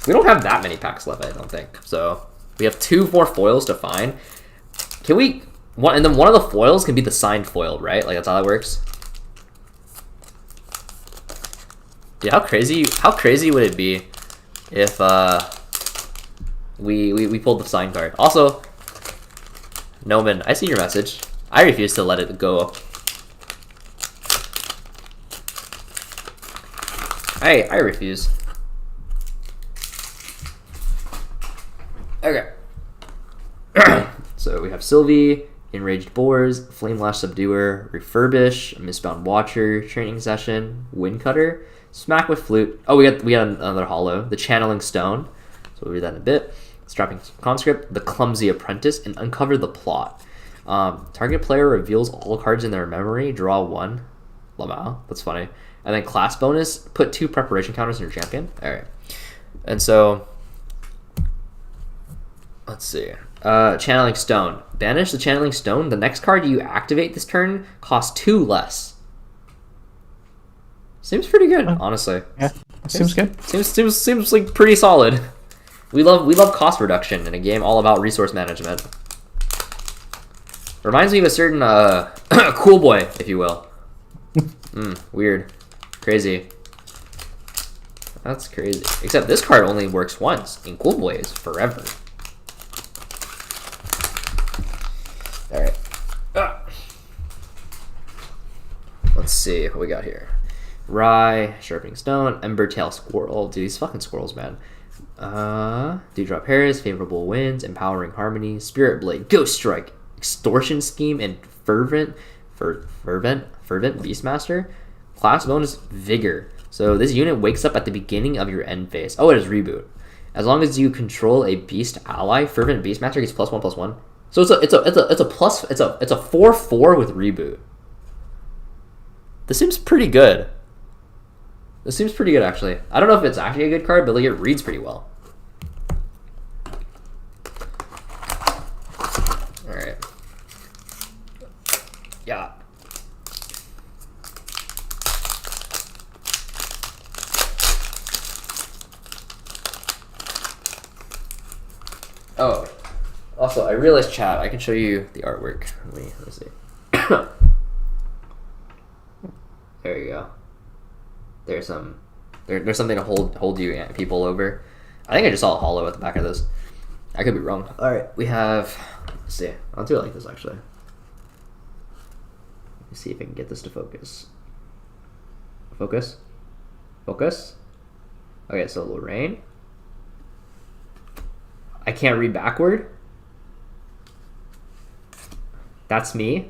S1: We don't have that many packs left, I don't think. So, we have 2 more foils to find. Can we... and then one of the foils can be the signed foil, right? Like, that's how that works? Dude, how crazy would it be if we pulled the sign card? Also, Noman, I see your message. I refuse to let it go. I refuse. Okay. So we have Sylvie, Enraged Boars, Flame Lash Subduer, Refurbish, Mistbound Watcher, Training Session, Windcutter, Smack with Flute. Oh, we got another holo. The Channeling Stone. So we'll read that in a bit. Strapping Conscript, The Clumsy Apprentice, and Uncover the Plot. Target player reveals all cards in their memory. Draw 1. Lamau. That's funny. And then class bonus, put 2 preparation counters in your champion. Alright. And so, let's see. Channeling Stone. Banish the Channeling Stone. The next card you activate this turn costs 2 less. Seems pretty good, honestly.
S2: Yeah, seems good.
S1: Seems like pretty solid. We love cost reduction in a game all about resource management. Reminds me of a certain cool boy, if you will. Weird, crazy. That's crazy. Except this card only works once. In Cool Boy is forever. All right. Let's see what we got here. Rye, Sharpening Stone, Embertail Squirrel. Dude, these fucking squirrels, man. Dewdrop Hairs, Favorable Winds, Empowering Harmony, Spirit Blade, Ghost Strike, Extortion Scheme, and Fervent Beastmaster. Class bonus Vigor. So this unit wakes up at the beginning of your end phase. Oh, it is Reboot. As long as you control a beast ally, Fervent Beastmaster gets +1/+1. So it's a 4/4 with Reboot. This seems pretty good. This seems pretty good, actually. I don't know if it's actually a good card, but like it reads pretty well. All right. Yeah. Oh, also, I realized, chat, I can show you the artwork. Let me see. There you go. There's something to hold you people over. I think I just saw a hollow at the back of this. I could be wrong. All right, we have. Let's see. I'll do it like this actually. Let me see if I can get this to focus. Focus. Focus. Okay, so Lorraine. I can't read backward. That's me.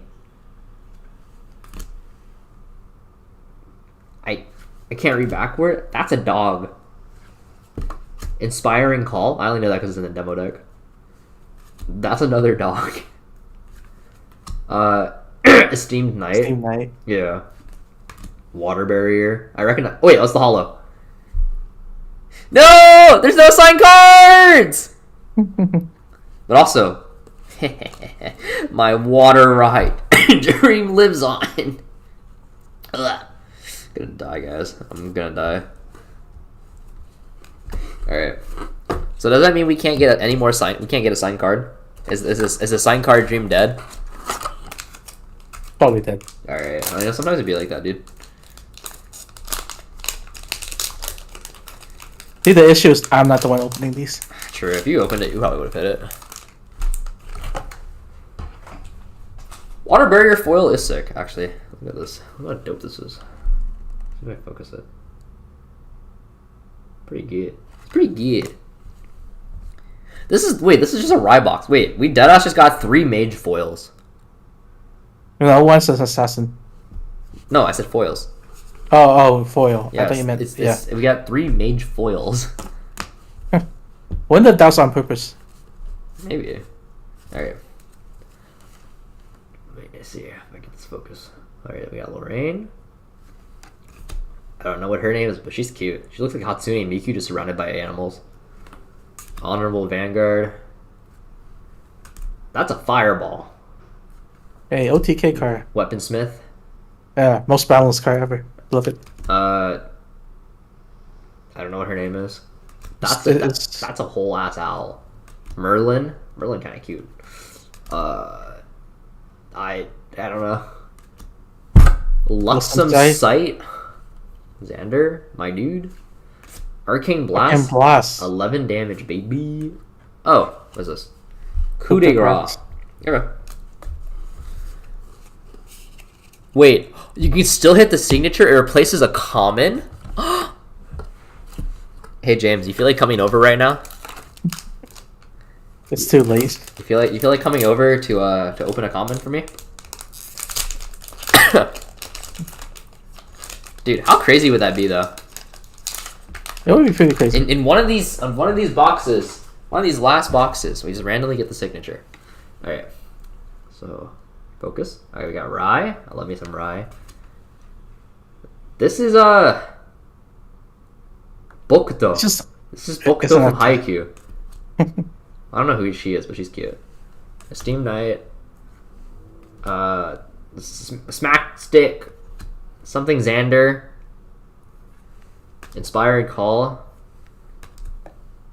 S1: I can't read backward. That's a dog. Inspiring Call. I only know that because it's in the demo deck. That's another dog. Esteemed Knight.
S2: Esteemed Knight.
S1: Yeah. Water Barrier. I reckon. Oh wait, that's the hollow. No! There's no signed cards! But also, my water right dream lives on. Ugh. Gonna die, guys. I'm gonna die. All right. So does that mean we can't get any more sign? We can't get a signed card? Is a signed card dream dead?
S2: Probably dead.
S1: All right. I mean, sometimes it'd be like that, dude.
S2: See, the issue is I'm not the one opening these.
S1: True. If you opened it, you probably would have hit it. Water Barrier foil is sick, actually. Look at this. Look how dope this is. See if I focus it. Pretty good. It's pretty good. This is just a Rye box. Wait, we deadass just got 3 mage foils.
S2: No, one's an assassin.
S1: No, I said foils.
S2: Oh, foil.
S1: Yeah,
S2: I thought you meant
S1: we got 3 mage foils.
S2: Wouldn't that was on purpose?
S1: Maybe. Alright. Wait, let's see if I get this focus. Alright, we got Lorraine. I don't know what her name is, but she's cute. She looks like Hatsune Miku just surrounded by animals. Honorable Vanguard. That's a fireball.
S2: Hey, OTK card.
S1: Weaponsmith.
S2: Yeah, most balanced card ever. Love it.
S1: I don't know what her name is. That's a whole ass owl. Merlin kind of cute. I don't know. Luxem Sight. Xander, my dude. Arcane Blast.
S2: Arcane Blast.
S1: 11 damage, baby. Oh, what is this? Coup de grace. Okay. Wait, you can still hit the signature. It replaces a common. Hey James, you feel like coming over right now?
S2: It's too late.
S1: You feel like coming over to open a common for me? Dude, how crazy would that be though?
S2: It would be pretty crazy.
S1: In one of these boxes, one of these last boxes, we just randomly get the signature. All right, so focus. All right, we got Rye. I love me some Rye. This is Bokuto. This is Bokuto from Haikyuu. I don't know who she is, but she's cute. Esteemed Knight. Smack Stick. Something Xander. Inspired Call.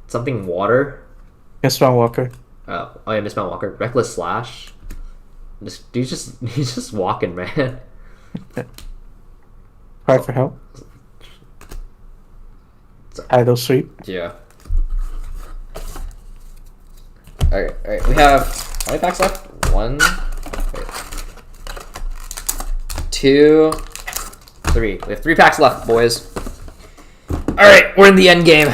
S1: Something Water.
S2: Mistbound Walker.
S1: Oh yeah, Mistbound Walker. Reckless Slash. He's just walking, man.
S2: Cry for help. Idle Sweep.
S1: Yeah. Alright. We have how many packs left? 1, 2, 3. We have 3 packs left, boys. Alright, we're in the end game.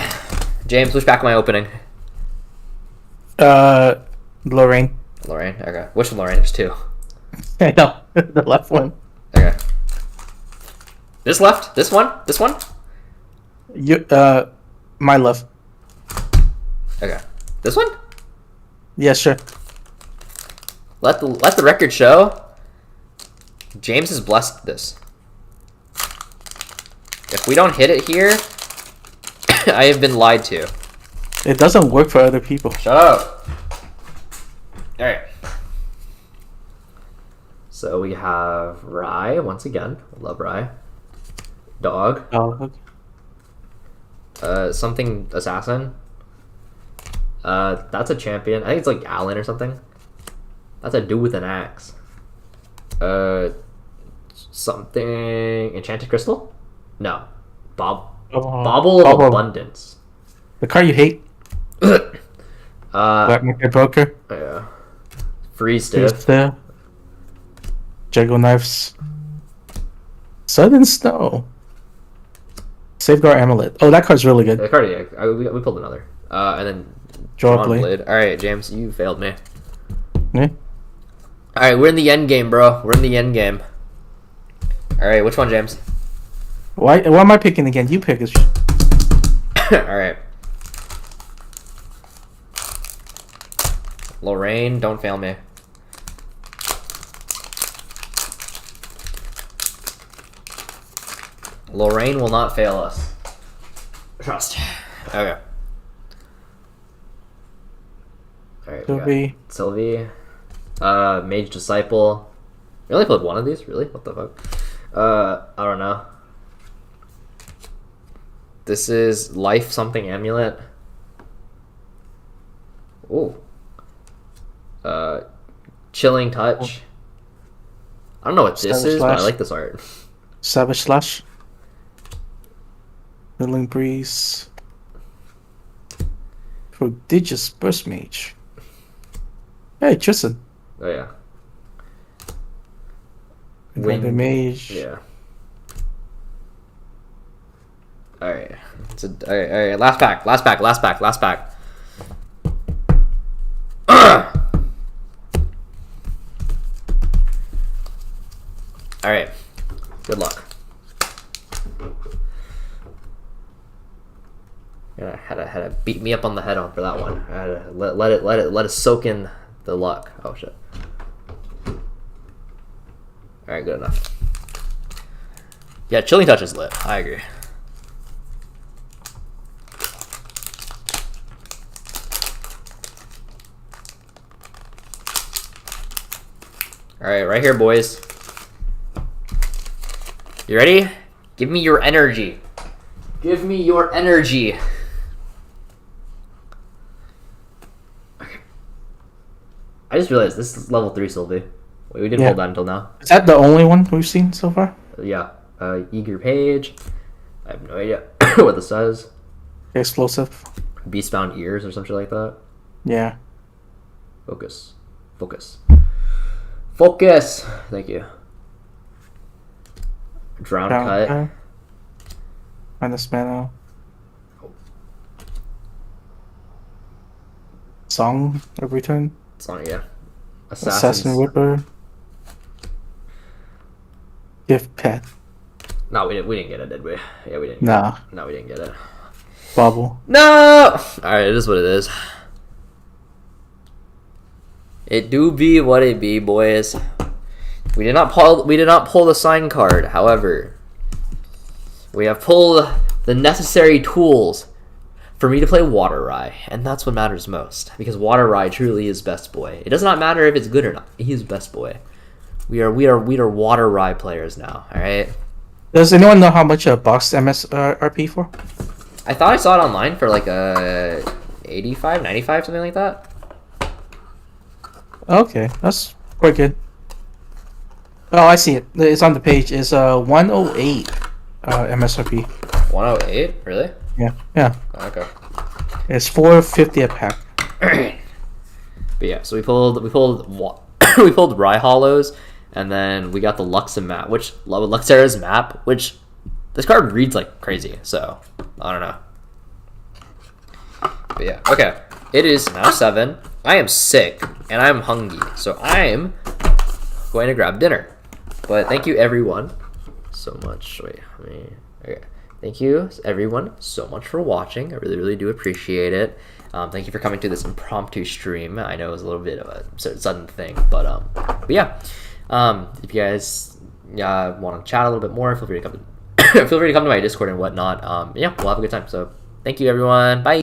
S1: James, which pack am I opening?
S2: Lorraine.
S1: Lorraine? Okay. Which one, Lorraine? There's 2.
S2: I know. The left one.
S1: Okay. This left? This one? This one?
S2: You my love.
S1: Okay. This one?
S2: Yeah, sure.
S1: Let the record show. James has blessed this. If we don't hit it here, I have been lied to.
S2: It doesn't work for other people.
S1: Shut up. Alright. So we have Rye, once again. Love Rye. Dog.
S2: Oh, okay.
S1: Something assassin. That's a champion. I think it's like Alan or something. That's a dude with an axe. Something enchanted crystal? No. Bauble of Abundance.
S2: The card you hate. Black market broker.
S1: Yeah. Freeze stiff.
S2: Jago knives. Sudden snow. Safeguard amulet. Oh, that card's really good.
S1: That card, yeah. We pulled another. And then
S2: Draw blade.
S1: All right, James, you failed me.
S2: Yeah.
S1: All right, we're in the end game, bro. We're in the end game. All right, which one, James?
S2: Why am I picking again? You pick.
S1: All right. Lorraine, don't fail me. Lorraine will not fail us. Trust. Okay. Alright, Sylvie. Mage Disciple. We only played one of these? Really? What the fuck? I don't know. This is Life Something Amulet. Ooh. Chilling Touch. I don't know what this is, but I like this art.
S2: Savage Slash. Healing Breeze. Prodigious Burst Mage. Hey, Tristan.
S1: Oh, yeah.
S2: Wind Mage.
S1: Yeah. Alright. Alright. Last pack. Alright. Good luck. Yeah, had to beat me up on the head on for that one. I had to let it soak in the luck. Oh shit. Alright, good enough. Yeah, Chilling Touch is lit. I agree. Alright, right here, boys. You ready? Give me your energy. Give me your energy. Okay. I just realized this is level 3 Sylvie. Wait, we didn't hold that until now.
S2: Is that the only one we've seen so far?
S1: Yeah. Eager Page. I have no idea what this says.
S2: Explosive.
S1: Beastbound Ears or something like that.
S2: Yeah.
S1: Focus. Focus! Thank you. Drown Cut.
S2: Minus mana. Song of Return.
S1: Song, yeah.
S2: Assassin Whipper. Gift Pet.
S1: No, we didn't get it, did we? Yeah, we didn't.
S2: No,
S1: we didn't get it.
S2: Bobble.
S1: No! Alright, it is what it is. It do be what it be, boys. We did not pull the sign card, however. We have pulled the necessary tools for me to play Water Rye, and that's what matters most. Because Water Rye truly is best boy. It does not matter if it's good or not. He is best boy. We are Water Rye players now, alright?
S2: Does anyone know how much a box MSRP for?
S1: I thought I saw it online for like a 85, 95, something like that.
S2: Okay, that's quite good. Oh, I see it. It's on the page. It's 108 MSRP.
S1: 108? Really?
S2: Yeah.
S1: Oh, okay.
S2: It's $4.50 a pack.
S1: But yeah, so we pulled we pulled Rye Hollows, and then we got the Luxera's map, which this card reads like crazy. So I don't know. But yeah, okay. It is now 7. I am sick and I'm hungry, so I'm going to grab dinner. But thank you everyone so much. Okay. Thank you everyone so much for watching. I really do appreciate it. Thank you for coming to this impromptu stream. I know it was a little bit of a sudden thing, but yeah. If you guys want to chat a little bit more, feel free to feel free to come to my Discord and whatnot. Yeah, we'll have a good time. So thank you, everyone. Bye.